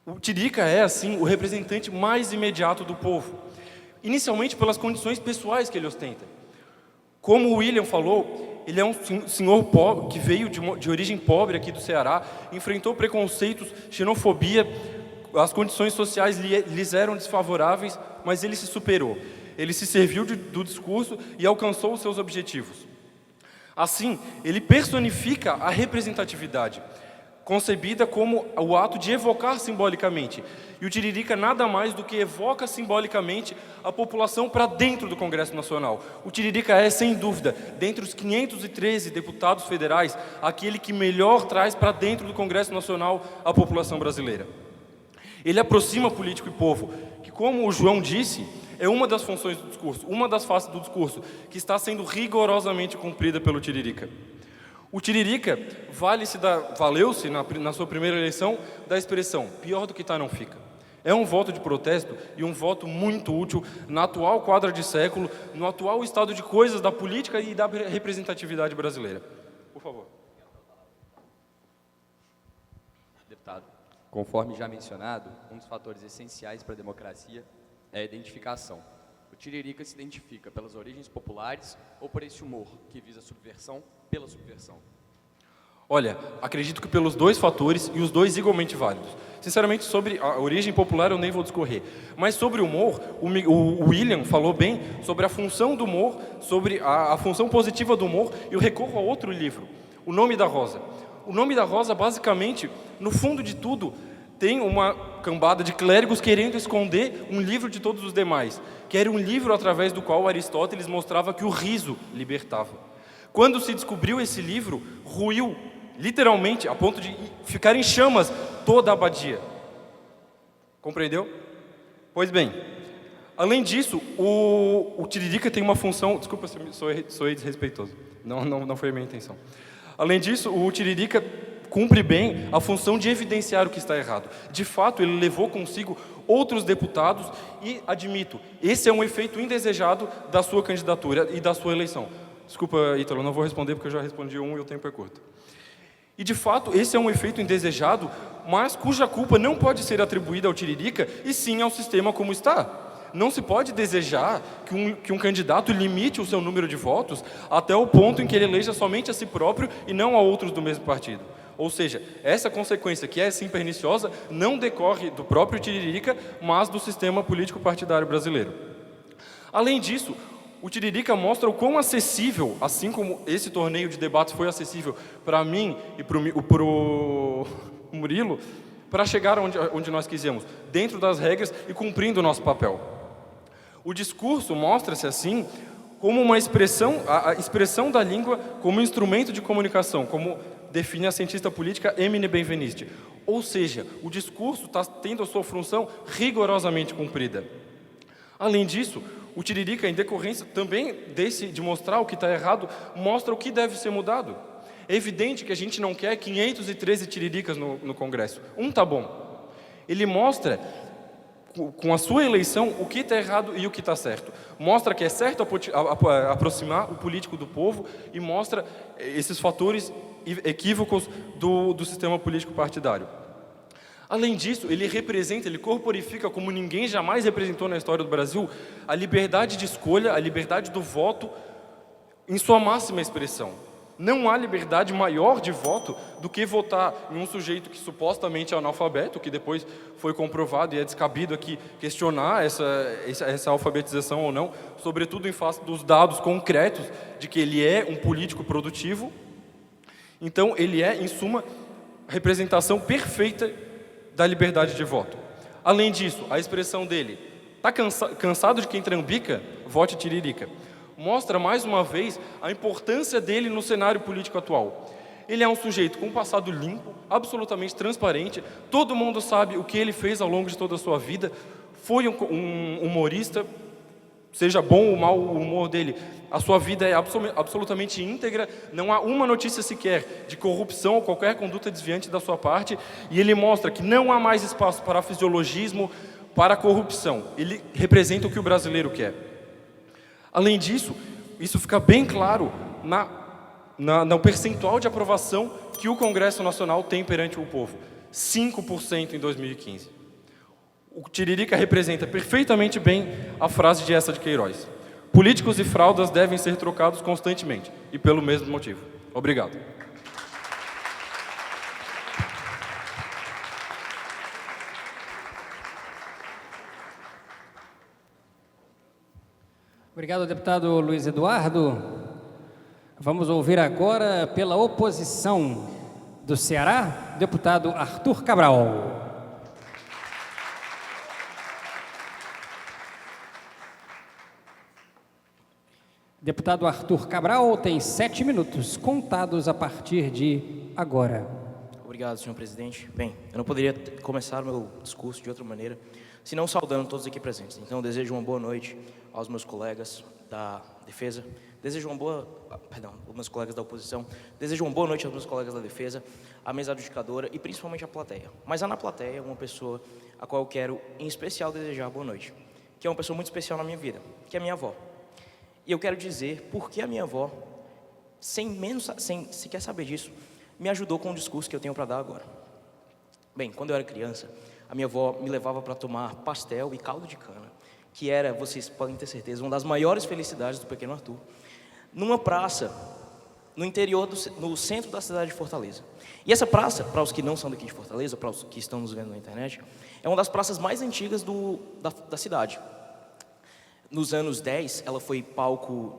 S4: O Tiririca é, assim, o representante mais imediato do povo, inicialmente pelas condições pessoais que ele ostenta. Como o William falou, ele é um senhor pobre, que veio de origem pobre aqui do Ceará, enfrentou preconceitos, xenofobia, as condições sociais lhes eram desfavoráveis, mas ele se superou. Ele se serviu do discurso e alcançou os seus objetivos. Assim, ele personifica a representatividade, concebida como o ato de evocar simbolicamente. E o Tiririca nada mais do que evoca simbolicamente a população para dentro do Congresso Nacional. O Tiririca é, sem dúvida, dentre os 513 deputados federais, aquele que melhor traz para dentro do Congresso Nacional a população brasileira. Ele aproxima político e povo, que, como o João disse, é uma das funções do discurso, uma das faces do discurso, que está sendo rigorosamente cumprida pelo Tiririca. O Tiririca valeu-se na sua primeira eleição da expressão pior do que tá não fica. É um voto de protesto e um voto muito útil na atual quadra de século, no atual estado de coisas da política e da representatividade brasileira. Por favor.
S3: Deputado, conforme já mencionado, um dos fatores essenciais para a democracia é a identificação. O Tiririca se identifica pelas origens populares ou por esse humor que visa a subversão pela subversão?
S4: Olha, acredito que pelos dois fatores e os dois igualmente válidos. Sinceramente, sobre a origem popular eu nem vou discorrer. Mas sobre o humor, o William falou bem sobre a função do humor, sobre a função positiva do humor, e eu recorro a outro livro, O Nome da Rosa. O Nome da Rosa, basicamente, no fundo de tudo, tem uma cambada de clérigos querendo esconder um livro de todos os demais, que era um livro através do qual Aristóteles mostrava que o riso libertava. Quando se descobriu esse livro, ruiu, literalmente, a ponto de ficar em chamas toda a abadia. Compreendeu? Pois bem, além disso, o Tiririca tem uma função... Desculpa se eu sou desrespeitoso, não foi a minha intenção. Além disso, o Tiririca cumpre bem a função de evidenciar o que está errado. De fato, ele levou consigo outros deputados e, admito, esse é um efeito indesejado da sua candidatura e da sua eleição. Desculpa, Ítalo, não vou responder porque eu já respondi um e o tempo é curto. E, de fato, esse é um efeito indesejado, mas cuja culpa não pode ser atribuída ao Tiririca e sim ao sistema como está. Não se pode desejar que um candidato limite o seu número de votos até o ponto em que ele eleja somente a si próprio e não a outros do mesmo partido. Ou seja, essa consequência, que é sim perniciosa, não decorre do próprio Tiririca, mas do sistema político-partidário brasileiro. Além disso, o Tiririca mostra o quão acessível, assim como esse torneio de debates foi acessível para mim e para o Murilo, para chegar onde nós quisemos, dentro das regras e cumprindo o nosso papel. O discurso mostra-se, assim, como uma expressão, a expressão da língua como instrumento de comunicação, como define a cientista política Emine Benveniste. Ou seja, o discurso está tendo a sua função rigorosamente cumprida. Além disso, o Tiririca, em decorrência também de mostrar o que está errado, mostra o que deve ser mudado. É evidente que a gente não quer 513 Tiriricas no Congresso. Um está bom. Ele mostra, com a sua eleição, o que está errado e o que está certo. Mostra que é certo aproximar o político do povo e mostra esses fatores equívocos do sistema político partidário. Além disso, ele corporifica, como ninguém jamais representou na história do Brasil, a liberdade de escolha, a liberdade do voto em sua máxima expressão. Não há liberdade maior de voto do que votar em um sujeito que supostamente é analfabeto, que depois foi comprovado e é descabido aqui questionar essa alfabetização ou não, sobretudo em face dos dados concretos de que ele é um político produtivo. Então, ele é, em suma, a representação perfeita da liberdade de voto. Além disso, a expressão dele, está cansado de quem trambica? Vote Tiririca. Mostra mais uma vez a importância dele no cenário político atual. Ele é um sujeito com um passado limpo, absolutamente transparente, todo mundo sabe o que ele fez ao longo de toda a sua vida, foi um humorista, seja bom ou mal o humor dele, a sua vida é absolutamente íntegra, não há uma notícia sequer de corrupção ou qualquer conduta desviante da sua parte, e ele mostra que não há mais espaço para fisiologismo, para corrupção. Ele representa o que o brasileiro quer. Além disso, isso fica bem claro no percentual de aprovação que o Congresso Nacional tem perante o povo. 5% em 2015. O Tiririca representa perfeitamente bem a frase de Eça de Queiroz. Políticos e fraldas devem ser trocados constantemente, e pelo mesmo motivo. Obrigado.
S1: Obrigado, deputado Luiz Eduardo. Vamos ouvir agora, pela oposição do Ceará, deputado Arthur Cabral. Deputado Arthur Cabral tem 7 minutos, contados a partir de agora.
S7: Obrigado, senhor presidente. Bem, eu não poderia começar o meu discurso de outra maneira, senão saudando todos aqui presentes. Então, eu desejo uma boa noite aos meus colegas da defesa, aos meus colegas da oposição, desejo uma boa noite aos meus colegas da defesa, à mesa adjudicadora e principalmente à plateia. Mas há na plateia uma pessoa a qual eu quero, em especial, desejar boa noite, que é uma pessoa muito especial na minha vida, que é a minha avó. E eu quero dizer por que a minha avó, sem sequer saber disso, me ajudou com o discurso que eu tenho para dar agora. Bem, quando eu era criança, a minha avó me levava para tomar pastel e caldo de cana, que era, vocês podem ter certeza, uma das maiores felicidades do pequeno Arthur, numa praça no interior, no centro da cidade de Fortaleza. E essa praça, para os que não são daqui de Fortaleza, para os que estão nos vendo na internet, é uma das praças mais antigas da cidade. Nos anos 10, ela foi palco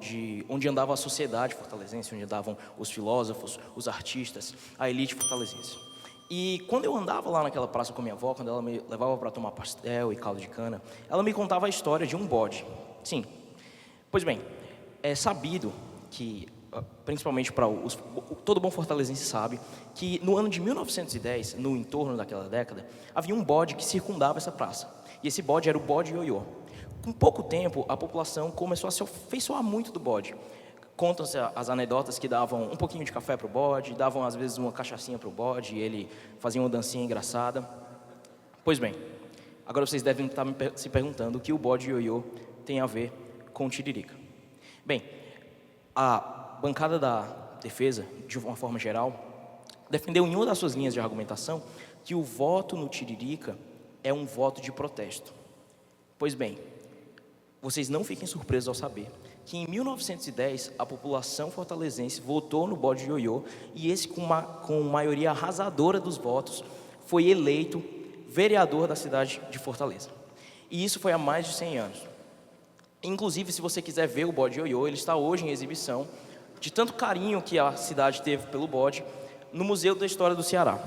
S7: onde andava a sociedade fortalezense, onde andavam os filósofos, os artistas, a elite fortalezense. E quando eu andava lá naquela praça com a minha avó, quando ela me levava para tomar pastel e caldo de cana, ela me contava a história de um bode. Sim. Pois bem, é sabido que, principalmente todo bom fortalezense sabe, que no ano de 1910, no entorno daquela década, havia um bode que circundava essa praça. E esse bode era o bode ioiô. Com pouco tempo, a população começou a se afeiçoar muito do bode. Contam-se as anedotas que davam um pouquinho de café para o bode, davam às vezes uma cachaçinha para o bode, e ele fazia uma dancinha engraçada. Pois bem, agora vocês devem estar se perguntando o que o bode ioiô tem a ver com o Tiririca. Bem, a bancada da defesa, de uma forma geral, defendeu em uma das suas linhas de argumentação que o voto no Tiririca é um voto de protesto. Pois bem, vocês não fiquem surpresos ao saber que em 1910 a população fortalezense votou no bode ioiô e esse, com maioria arrasadora dos votos, foi eleito vereador da cidade de Fortaleza. E isso foi há mais de 100 anos. Inclusive, se você quiser ver o bode ioiô, ele está hoje em exibição, de tanto carinho que a cidade teve pelo bode, no Museu da História do Ceará.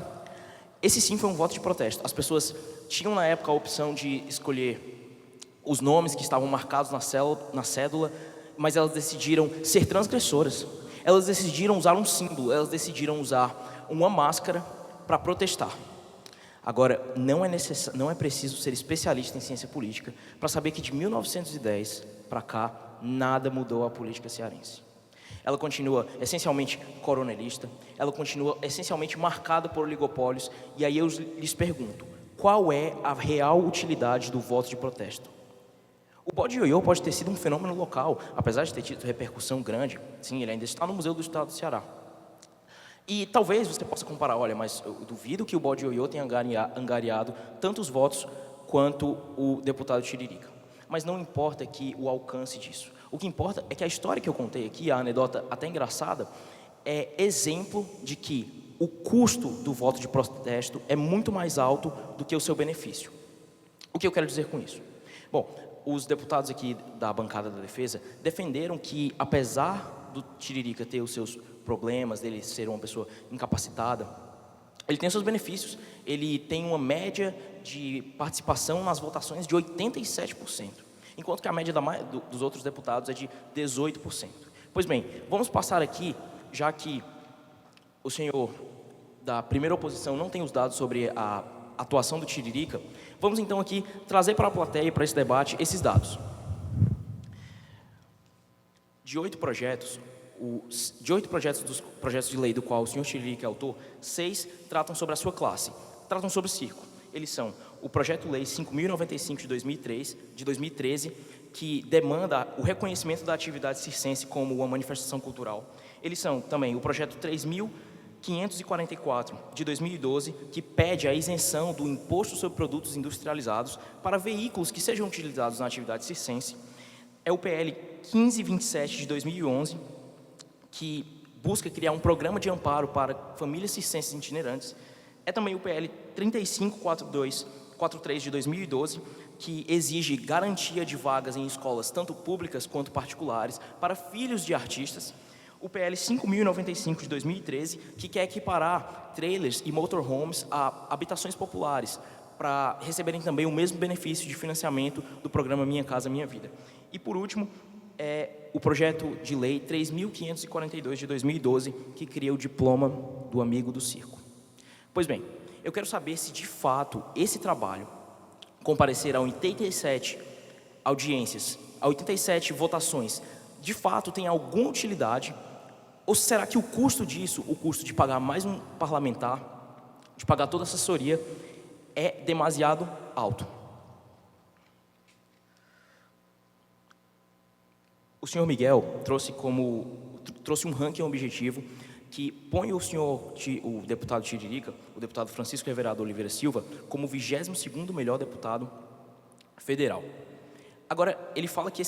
S7: Esse sim foi um voto de protesto. As pessoas tinham na época a opção de escolher os nomes que estavam marcados na cédula, mas elas decidiram ser transgressoras. Elas decidiram usar um símbolo, elas decidiram usar uma máscara para protestar. Agora, não é preciso ser especialista em ciência política para saber que de 1910 para cá, nada mudou a política cearense. Ela continua essencialmente coronelista, ela continua essencialmente marcada por oligopólios, e aí eu lhes pergunto, qual é a real utilidade do voto de protesto? O bode ioiô pode ter sido um fenômeno local, apesar de ter tido repercussão grande. Sim, ele ainda está no Museu do Estado do Ceará. E talvez você possa comparar, olha, mas eu duvido que o bode ioiô tenha angariado tantos votos quanto o deputado Tiririca. Mas não importa aqui o alcance disso. O que importa é que a história que eu contei aqui, a anedota até engraçada, é exemplo de que o custo do voto de protesto é muito mais alto do que o seu benefício. O que eu quero dizer com isso? Bom, os deputados aqui da bancada da defesa defenderam que, apesar do Tiririca ter os seus problemas, dele ser uma pessoa incapacitada, ele tem os seus benefícios. Ele tem uma média de participação nas votações de 87%, enquanto que a média dos outros deputados é de 18%. Pois bem, vamos passar aqui, já que o senhor da primeira oposição não tem os dados sobre a atuação do Tiririca, vamos então aqui trazer para a plateia, para esse debate, esses dados. De 8 projetos dos projetos de lei do qual o senhor Tiririca é autor, 6 tratam sobre a sua classe, tratam sobre o circo. Eles são o projeto lei 5.095 de 2013, que demanda o reconhecimento da atividade circense como uma manifestação cultural. Eles são também o projeto 3.544 de 2012, que pede a isenção do imposto sobre produtos industrializados para veículos que sejam utilizados na atividade circense. É o PL 1527 de 2011, que busca criar um programa de amparo para famílias circenses itinerantes. É também o PL 3543 de 2012, que exige garantia de vagas em escolas tanto públicas quanto particulares para filhos de artistas. O PL 5.095 de 2013, que quer equiparar trailers e motorhomes a habitações populares, para receberem também o mesmo benefício de financiamento do programa Minha Casa Minha Vida. E, por último, o projeto de lei 3.542 de 2012, que cria o diploma do amigo do circo. Pois bem, eu quero saber se, de fato, esse trabalho comparecer a 87 audiências, a 87 votações, de fato tem alguma utilidade, ou será que o custo disso, o custo de pagar mais um parlamentar, de pagar toda a assessoria, é demasiado alto? O senhor Miguel trouxe um ranking objetivo que põe o deputado Tiririca, o deputado Francisco Everardo Oliveira Silva, como o 22º melhor deputado federal. Agora, ele fala que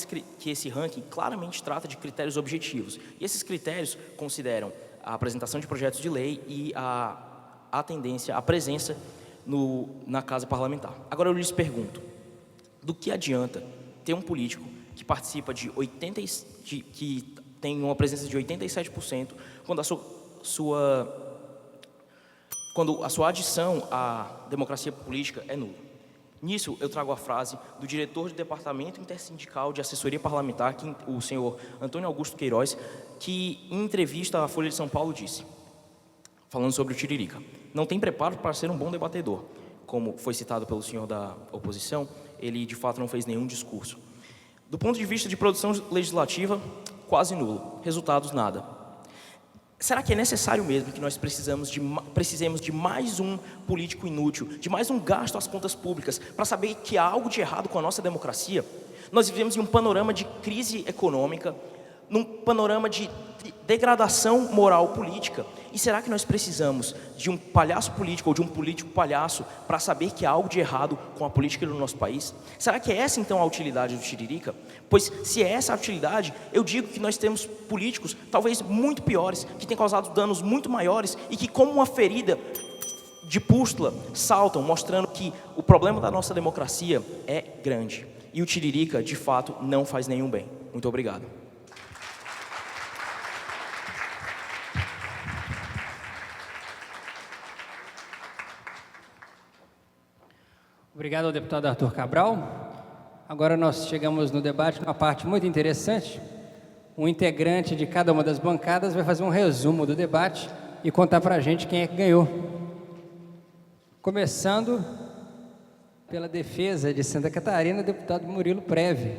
S7: esse ranking claramente trata de critérios objetivos, e esses critérios consideram a apresentação de projetos de lei e a presença na casa parlamentar. Agora eu lhes pergunto, do que adianta ter um político que participa que tem uma presença de 87%, quando a sua adição à democracia política é nula? Nisso, eu trago a frase do diretor do Departamento Intersindical de Assessoria Parlamentar, o senhor Antônio Augusto Queiroz, que, em entrevista à Folha de São Paulo, disse, falando sobre o Tiririca: não tem preparo para ser um bom debatedor. Como foi citado pelo senhor da oposição, ele, de fato, não fez nenhum discurso. Do ponto de vista de produção legislativa, quase nulo. Resultados, nada. Será que é necessário mesmo que nós precisemos de mais um político inútil, de mais um gasto às contas públicas, para saber que há algo de errado com a nossa democracia? Nós vivemos em um panorama de crise econômica, num panorama de degradação moral política. E será que nós precisamos de um palhaço político ou de um político palhaço para saber que há algo de errado com a política do nosso país? Será que é essa, então, a utilidade do Tiririca? Pois, se é essa a utilidade, eu digo que nós temos políticos, talvez muito piores, que têm causado danos muito maiores e que, como uma ferida de pústula, saltam, mostrando que o problema da nossa democracia é grande. E o Tiririca, de fato, não faz nenhum bem. Muito obrigado.
S1: Obrigado ao deputado Arthur Cabral. Agora nós chegamos no debate, uma parte muito interessante. Um integrante de cada uma das bancadas vai fazer um resumo do debate e contar para a gente quem é que ganhou. Começando pela defesa de Santa Catarina, deputado Murilo Preve.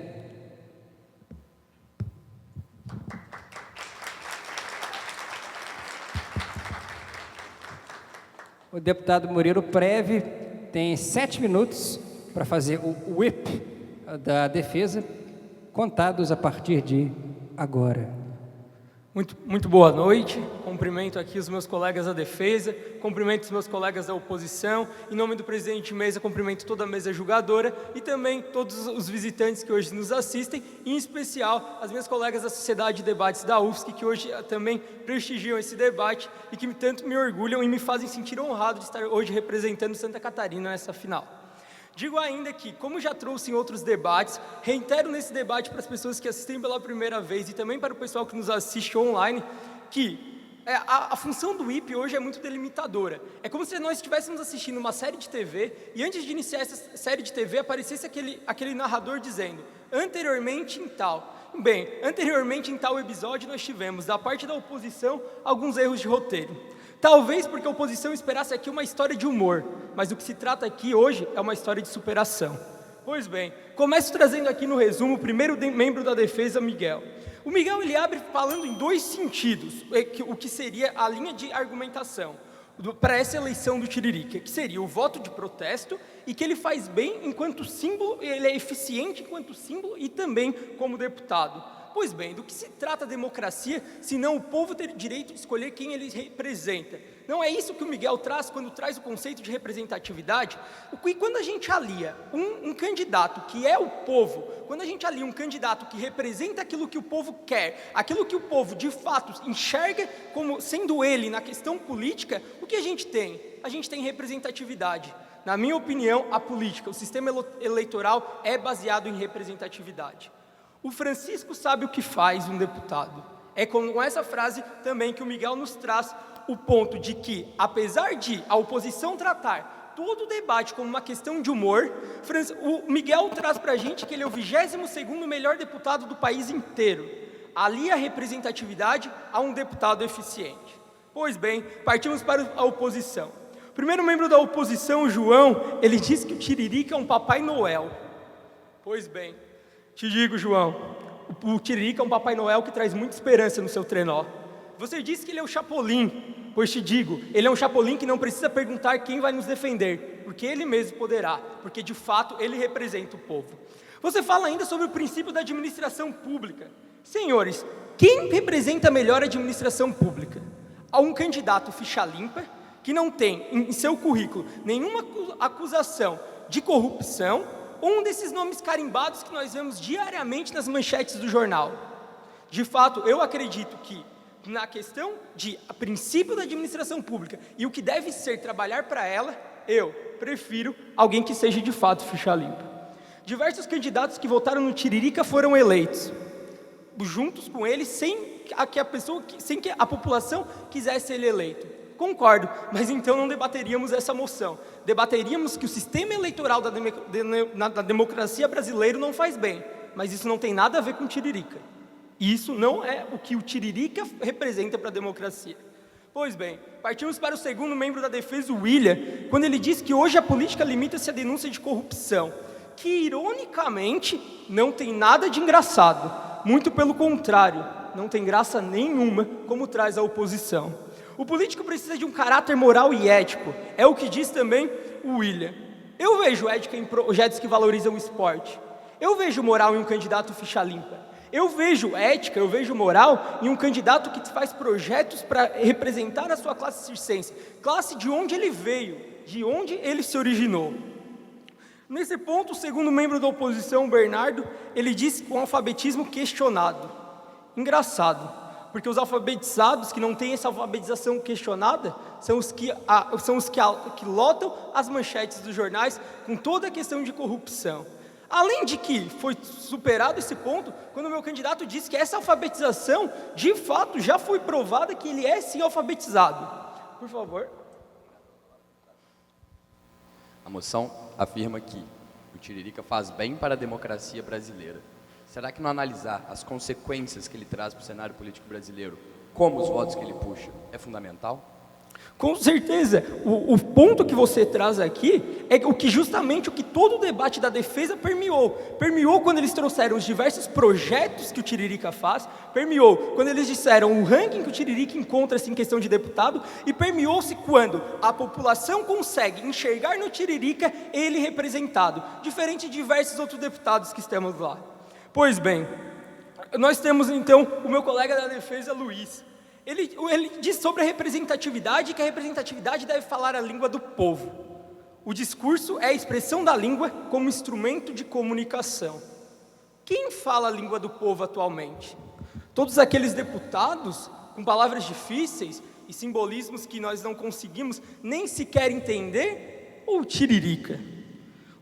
S1: O deputado Murilo Preve tem 7 minutos para fazer o whip da defesa, contados a partir de agora.
S8: Muito boa noite, cumprimento aqui os meus colegas da defesa, cumprimento os meus colegas da oposição, em nome do presidente de mesa, cumprimento toda a mesa julgadora e também todos os visitantes que hoje nos assistem, em especial as minhas colegas da Sociedade de Debates da UFSC, que hoje também prestigiam esse debate e que tanto me orgulham e me fazem sentir honrado de estar hoje representando Santa Catarina nessa final. Digo ainda que, como já trouxe em outros debates, reitero nesse debate para as pessoas que assistem pela primeira vez e também para o pessoal que nos assiste online, que a função do IP hoje é muito delimitadora. É como se nós estivéssemos assistindo uma série de TV e antes de iniciar essa série de TV aparecesse aquele narrador dizendo, anteriormente em tal. Bem, anteriormente em tal episódio nós tivemos, da parte da oposição, alguns erros de roteiro. Talvez porque a oposição esperasse aqui uma história de humor, mas o que se trata aqui hoje é uma história de superação. Pois bem, começo trazendo aqui no resumo o primeiro membro da defesa, Miguel. o Miguel ele abre falando em dois sentidos, o que seria a linha de argumentação para essa eleição do Tiririca, que seria o voto de protesto e que ele faz bem enquanto símbolo, ele é eficiente enquanto símbolo e também como deputado. Pois bem, do que se trata a democracia, se não o povo ter direito de escolher quem ele representa? Não é isso que o Miguel traz quando traz o conceito de representatividade? E quando a gente alia um candidato que é o povo, quando a gente alia um candidato que representa aquilo que o povo quer, aquilo que o povo de fato enxerga como sendo ele na questão política, o que a gente tem? A gente tem representatividade. Na minha opinião, a política, o sistema eleitoral é baseado em representatividade. O Francisco sabe o que faz um deputado. É com essa frase também que o Miguel nos traz o ponto de que, apesar de a oposição tratar todo o debate como uma questão de humor, o Miguel traz para a gente que ele é o 22º melhor deputado do país inteiro. Ali a representatividade a um deputado eficiente. Pois bem, partimos para a oposição. O primeiro membro da oposição, o João, ele diz que o Tiririca é um Papai Noel. Pois bem, te digo, João, o Tiririca é um Papai Noel que traz muita esperança no seu trenó. Você disse que ele é o Chapolin, pois te digo, ele é um Chapolin que não precisa perguntar quem vai nos defender, porque ele mesmo poderá, porque de fato ele representa o povo. Você fala ainda sobre o princípio da administração pública. Senhores, quem representa melhor a administração pública? Há um candidato ficha limpa, que não tem em seu currículo nenhuma acusação de corrupção, um desses nomes carimbados que nós vemos diariamente nas manchetes do jornal. De fato, eu acredito que na questão de princípio da administração pública e o que deve ser trabalhar para ela, eu prefiro alguém que seja de fato ficha limpa. Diversos candidatos que votaram no Tiririca foram eleitos, juntos com ele, sem que a população quisesse ele eleito. Concordo, mas então não debateríamos essa moção. Debateríamos que o sistema eleitoral da democracia brasileira não faz bem, mas isso não tem nada a ver com o Tiririca. Isso não é o que o Tiririca representa para a democracia. Pois bem, partimos para o segundo membro da defesa, o William, quando ele diz que hoje a política limita-se à denúncia de corrupção, que ironicamente não tem nada de engraçado, muito pelo contrário, não tem graça nenhuma, como traz a oposição. O político precisa de um caráter moral e ético, é o que diz também o William. Eu vejo ética em projetos que valorizam o esporte, eu vejo moral em um candidato ficha limpa, eu vejo ética, eu vejo moral em um candidato que faz projetos para representar a sua classe circense, classe de onde ele veio, de onde ele se originou. Nesse ponto, o segundo membro da oposição, o Bernardo, ele disse com alfabetismo questionado. Engraçado. Porque os alfabetizados que não têm essa alfabetização questionada são os que lotam as manchetes dos jornais com toda a questão de corrupção. Além de que foi superado esse ponto quando o meu candidato disse que essa alfabetização, de fato, já foi provada que ele é sim alfabetizado. Por favor.
S3: A moção afirma que o Tiririca faz bem para a democracia brasileira. Será que não analisar as consequências que ele traz para o cenário político brasileiro, como os votos que ele puxa, é fundamental?
S8: Com certeza, o ponto que você traz aqui é justamente o que todo o debate da defesa permeou. Permeou quando eles trouxeram os diversos projetos que o Tiririca faz, permeou quando eles disseram o ranking que o Tiririca encontra-se em questão de deputado, e permeou-se quando a população consegue enxergar no Tiririca ele representado, diferente de diversos outros deputados que estamos lá. Pois bem, nós temos então o meu colega da defesa, Luiz. Ele diz sobre a representatividade, que a representatividade deve falar a língua do povo. O discurso é a expressão da língua como instrumento de comunicação. Quem fala a língua do povo atualmente? Todos aqueles deputados com palavras difíceis e simbolismos que nós não conseguimos nem sequer entender? Ou o Tiririca?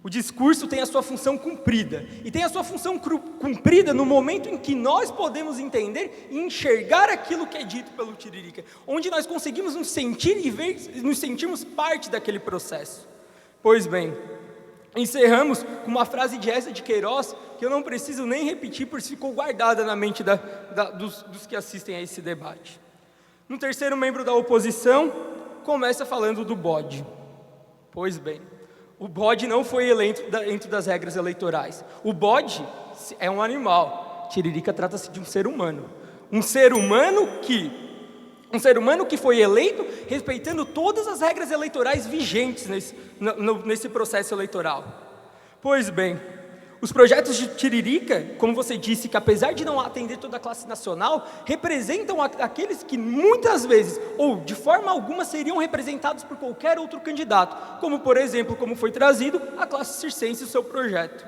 S8: O discurso tem a sua função cumprida, e tem a sua função cumprida no momento em que nós podemos entender e enxergar aquilo que é dito pelo Tiririca, onde nós conseguimos nos sentir e nos sentirmos parte daquele processo. Pois bem, encerramos com uma frase de Eça de Queiroz, que eu não preciso nem repetir, porque ficou guardada na mente dos que assistem a esse debate. No terceiro membro da oposição, começa falando do bode. Pois bem, o bode não foi eleito dentro das regras eleitorais. O bode é um animal. Tiririca trata-se de um ser humano. Um ser humano que foi eleito respeitando todas as regras eleitorais vigentes nesse processo eleitoral. Pois bem, os projetos de Tiririca, como você disse, que apesar de não atender toda a classe nacional, representam aqueles que muitas vezes, ou de forma alguma, seriam representados por qualquer outro candidato, como por exemplo, como foi trazido, a classe circense e o seu projeto.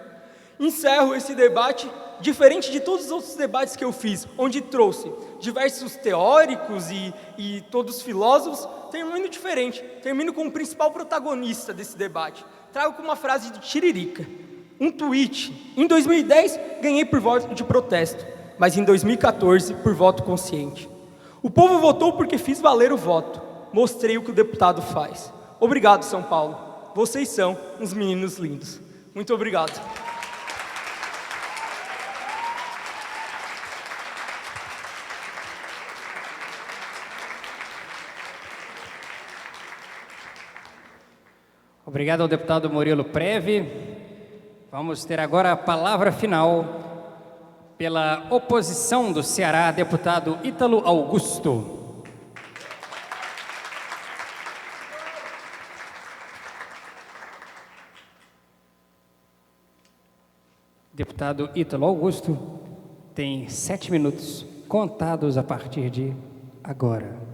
S8: Encerro esse debate, diferente de todos os outros debates que eu fiz, onde trouxe diversos teóricos e todos filósofos, termino diferente, termino com o principal protagonista desse debate. Trago com uma frase de Tiririca, um tweet. Em 2010, ganhei por voto de protesto, mas em 2014, por voto consciente. O povo votou porque fiz valer o voto, mostrei o que o deputado faz. Obrigado, São Paulo, vocês são uns meninos lindos. Muito obrigado.
S1: Obrigado ao deputado Murilo Preve. Vamos ter agora a palavra final pela oposição do Ceará, deputado Ítalo Augusto. Deputado Ítalo Augusto tem 7 minutos contados a partir de agora.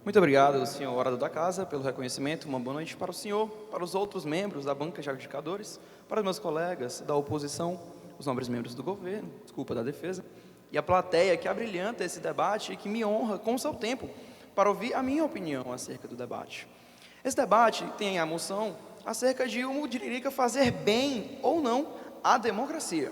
S9: Muito obrigado, senhor orador da casa, pelo reconhecimento. Uma boa noite para o senhor, para os outros membros da banca de adjudicadores, para os meus colegas da oposição, os nobres membros do governo, da defesa, e a plateia que abrilhanta esse debate e que me honra com o seu tempo para ouvir a minha opinião acerca do debate. Esse debate tem a moção acerca de o Tiririca fazer bem ou não à democracia.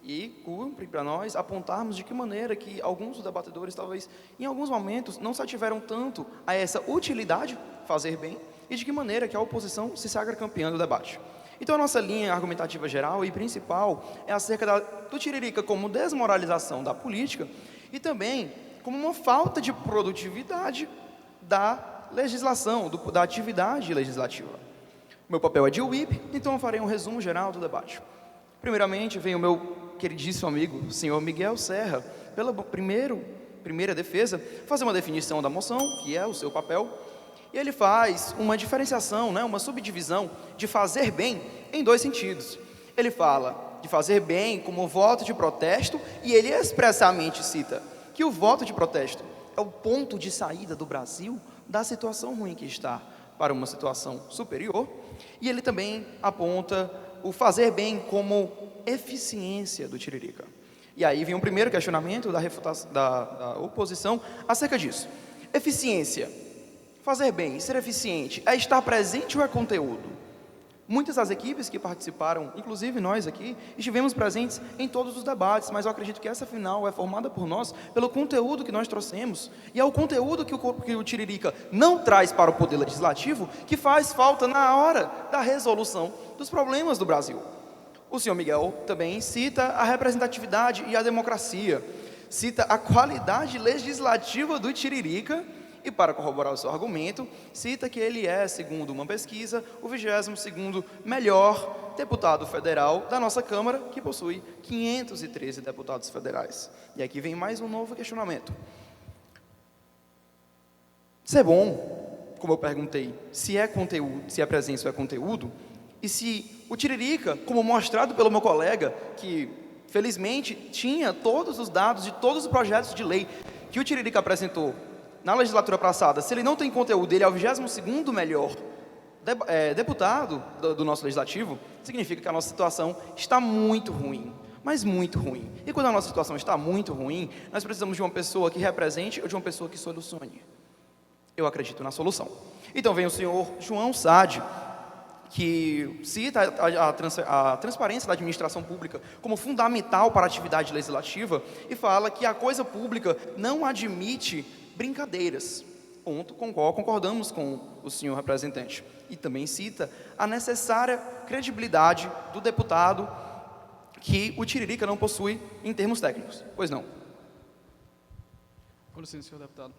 S9: E cumpre para nós apontarmos de que maneira que alguns dos debatedores, talvez, em alguns momentos, não se ativeram tanto a essa utilidade, fazer bem, e de que maneira que a oposição se sagra campeã do debate. Então, a nossa linha argumentativa geral e principal é acerca do Tiririca como desmoralização da política e também como uma falta de produtividade da legislação, da atividade legislativa. Meu papel é de whip, então eu farei um resumo geral do debate. Primeiramente, vem o meu queridíssimo amigo, o senhor Miguel Serra, pela primeira defesa, fazer uma definição da moção, que é o seu papel, e ele faz uma diferenciação, uma subdivisão de fazer bem em 2 sentidos. Ele fala de fazer bem como voto de protesto, e ele expressamente cita que o voto de protesto é o ponto de saída do Brasil da situação ruim que está para uma situação superior, e ele também aponta o fazer bem como eficiência do Tiririca. E aí vem o primeiro questionamento da oposição acerca disso. Eficiência, fazer bem, ser eficiente, é estar presente ou é conteúdo? Muitas das equipes que participaram, inclusive nós aqui, estivemos presentes em todos os debates, mas eu acredito que essa final é formada por nós, pelo conteúdo que nós trouxemos, e é o conteúdo que o Tiririca não traz para o Poder Legislativo que faz falta na hora da resolução dos problemas do Brasil. O senhor Miguel também cita a representatividade e a democracia, cita a qualidade legislativa do Tiririca e, para corroborar o seu argumento, cita que ele é, segundo uma pesquisa, o 22º melhor deputado federal da nossa Câmara, que possui 513 deputados federais. E aqui vem mais um novo questionamento. Se é bom, como eu perguntei, se é conteúdo, se é presença ou é conteúdo, e se o Tiririca, como mostrado pelo meu colega, que felizmente tinha todos os dados de todos os projetos de lei que o Tiririca apresentou na legislatura passada, se ele não tem conteúdo, ele é o 22º melhor deputado do nosso legislativo, significa que a nossa situação está muito ruim, mas muito ruim. E quando a nossa situação está muito ruim, nós precisamos de uma pessoa que represente ou de uma pessoa que solucione. Eu acredito na solução. Então vem o senhor João Sade, que cita a transparência da administração pública como fundamental para a atividade legislativa e fala que a coisa pública não admite brincadeiras. Ponto, concordamos com o senhor representante. E também cita a necessária credibilidade do deputado que o Tiririca não possui em termos técnicos. Pois não.
S2: Com licença, senhor deputado.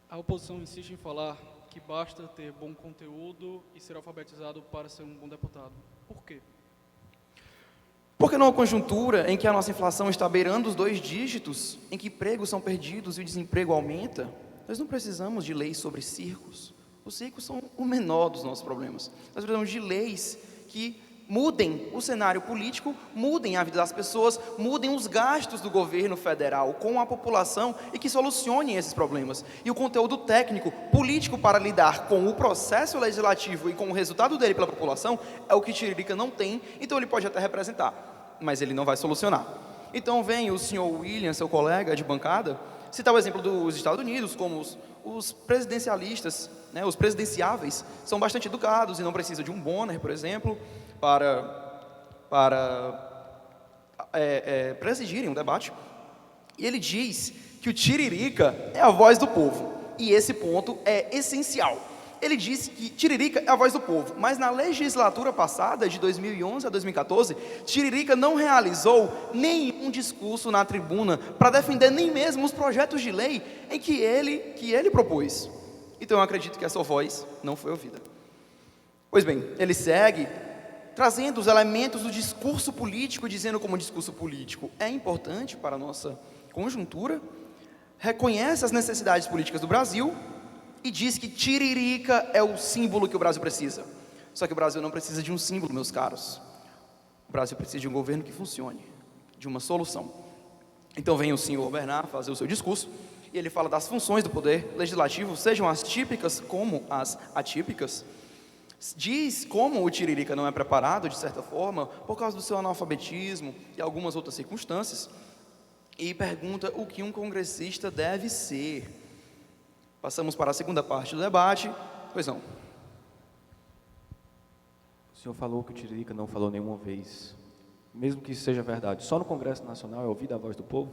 S2: A oposição insiste em falar que basta ter bom conteúdo e ser alfabetizado para ser um bom deputado. Por quê?
S9: Porque numa conjuntura em que a nossa inflação está beirando os 2 dígitos, em que empregos são perdidos e o desemprego aumenta, nós não precisamos de leis sobre circos. Os circos são o menor dos nossos problemas. Nós precisamos de leis que mudem o cenário político, mudem a vida das pessoas, mudem os gastos do governo federal com a população e que solucionem esses problemas. E o conteúdo técnico, político para lidar com o processo legislativo e com o resultado dele pela população é o que Tiririca não tem, então ele pode até representar, mas ele não vai solucionar. Então vem o senhor William, seu colega de bancada, citar o exemplo dos Estados Unidos, como os presidencialistas, né, os presidenciáveis, são bastante educados e não precisam de um Bonner, por exemplo, para presidirem um debate. E ele diz que o Tiririca é a voz do povo, e esse ponto é essencial. Ele disse que Tiririca é a voz do povo, mas na legislatura passada, de 2011 a 2014, Tiririca não realizou nenhum discurso na tribuna para defender nem mesmo os projetos de lei em que ele propôs. Então eu acredito que essa voz não foi ouvida. Pois bem, ele segue trazendo os elementos do discurso político, dizendo como o discurso político é importante para a nossa conjuntura, reconhece as necessidades políticas do Brasil e diz que Tiririca é o símbolo que o Brasil precisa. Só que o Brasil não precisa de um símbolo, meus caros. O Brasil precisa de um governo que funcione, de uma solução. Então vem o senhor Bernard fazer o seu discurso, e ele fala das funções do poder legislativo, sejam as típicas como as atípicas. Diz como o Tiririca não é preparado, de certa forma, por causa do seu analfabetismo e algumas outras circunstâncias, e pergunta o que um congressista deve ser. Passamos para a segunda parte do debate. Pois não.
S5: O senhor falou que o Tiririca não falou nenhuma vez. Mesmo que isso seja verdade, só no Congresso Nacional é ouvida a voz do povo?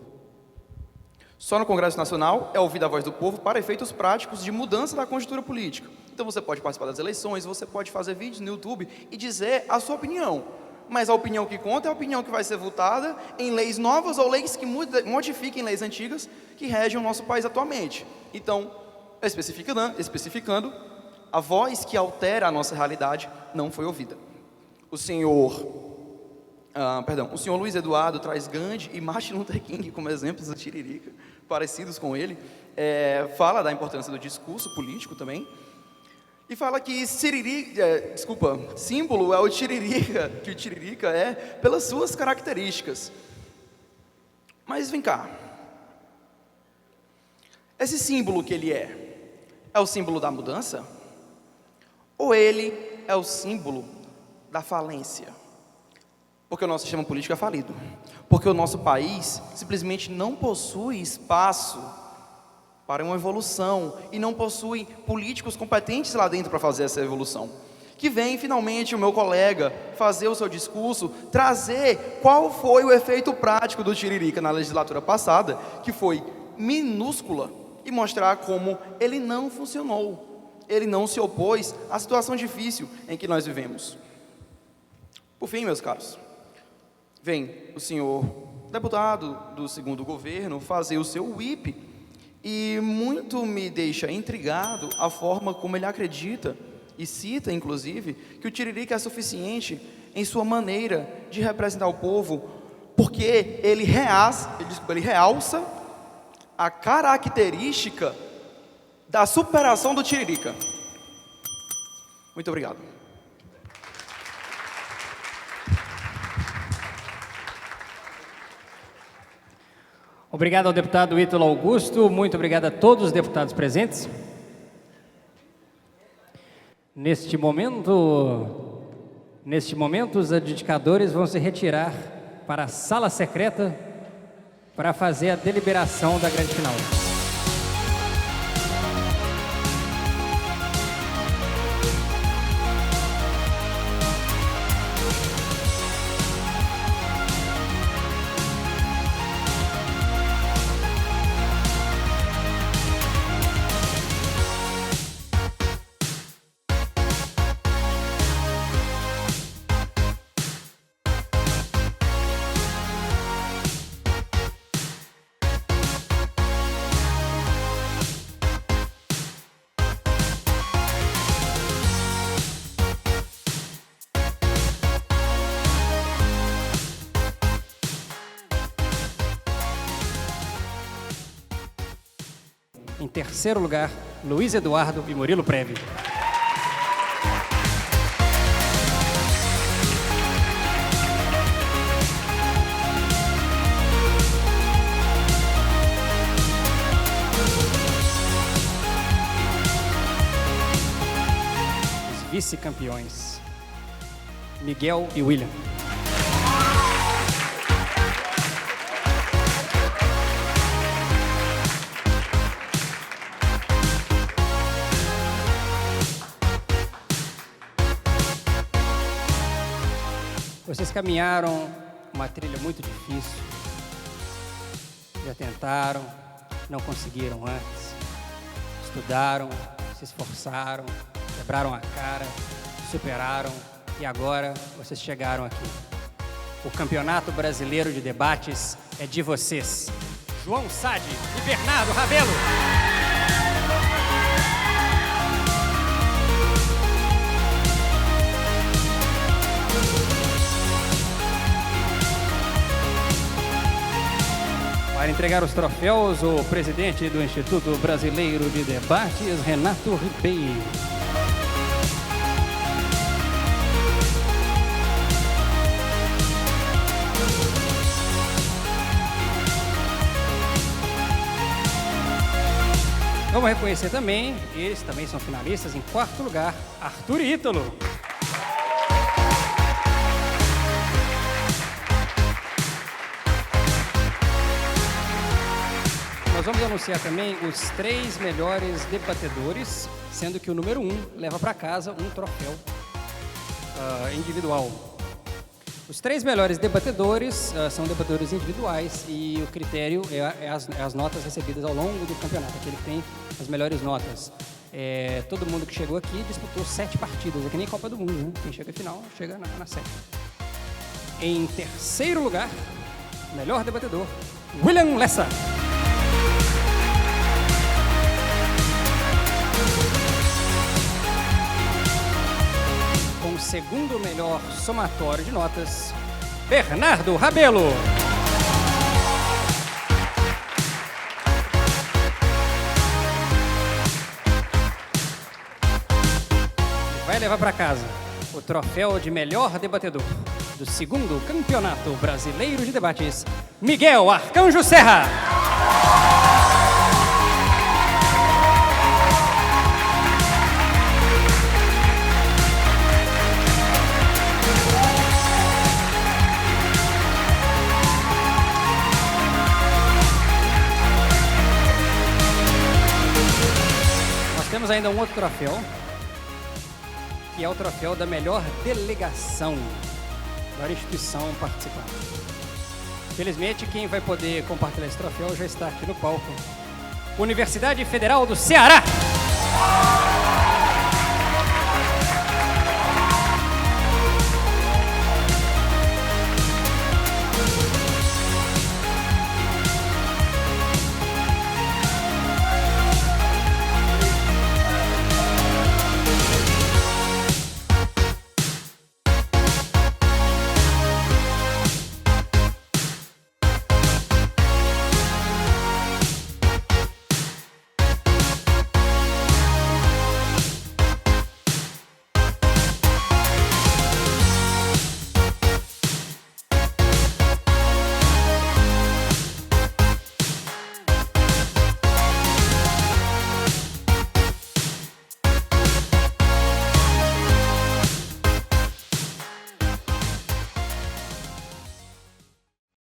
S9: Só no Congresso Nacional é ouvida a voz do povo para efeitos práticos de mudança da conjuntura política. Então você pode participar das eleições, você pode fazer vídeos no YouTube e dizer a sua opinião. Mas a opinião que conta é a opinião que vai ser votada em leis novas ou leis que modifiquem leis antigas que regem o nosso país atualmente. Então, especificando, a voz que altera a nossa realidade não foi ouvida. O senhor Luiz Eduardo traz Gandhi e Martin Luther King como exemplos do Tiririca, parecidos com ele, fala da importância do discurso político também, e fala que símbolo é o Tiririca, que o Tiririca é pelas suas características. Mas vem cá, esse símbolo que ele é o símbolo da mudança? Ou ele é o símbolo da falência? Porque o nosso sistema político é falido. Porque o nosso país simplesmente não possui espaço para uma evolução e não possui políticos competentes lá dentro para fazer essa evolução. Que vem finalmente o meu colega fazer o seu discurso, trazer qual foi o efeito prático do Tiririca na legislatura passada, que foi minúscula, e mostrar como ele não funcionou, ele não se opôs à situação difícil em que nós vivemos. Por fim, meus caros, vem o senhor deputado do segundo governo fazer o seu whip, e muito me deixa intrigado a forma como ele acredita, e cita inclusive, que o Tiririca é suficiente em sua maneira de representar o povo, porque ele realça a característica da superação do Tiririca. Muito obrigado.
S1: Obrigado ao deputado Ítalo Augusto, muito obrigado a todos os deputados presentes. Neste momento, os adjudicadores vão se retirar para a sala secreta para fazer a deliberação da grande final. Em terceiro lugar, Luiz Eduardo e Murilo Preve. Os vice-campeões, Miguel e William. Vocês caminharam uma trilha muito difícil, já tentaram, não conseguiram antes, estudaram, se esforçaram, quebraram a cara, superaram e agora vocês chegaram aqui. O Campeonato Brasileiro de Debates é de vocês. João Sade e Bernardo Rabelo. Para entregar os troféus, o presidente do Instituto Brasileiro de Debates, Renato Ribeiro. Vamos reconhecer também, eles também são finalistas, em quarto lugar, Arthur e Ítalo. Nós vamos anunciar também os 3 melhores debatedores, sendo que o número 1 leva para casa um troféu individual. Os 3 melhores debatedores são debatedores individuais e o critério é as notas recebidas ao longo do campeonato, aquele que tem as melhores notas. Todo mundo que chegou aqui disputou 7 partidas, é que nem Copa do Mundo, né? Quem chega à final chega na 7. Em terceiro lugar, melhor debatedor, William Lessa. Com o segundo melhor somatório de notas, Bernardo Rabelo. E vai levar para casa o troféu de melhor debatedor do segundo Campeonato Brasileiro de Debates, Miguel Arcanjo Serra. Temos ainda um outro troféu, que é o troféu da melhor delegação, melhor instituição participante. Felizmente, quem vai poder compartilhar esse troféu já está aqui no palco. Universidade Federal do Ceará!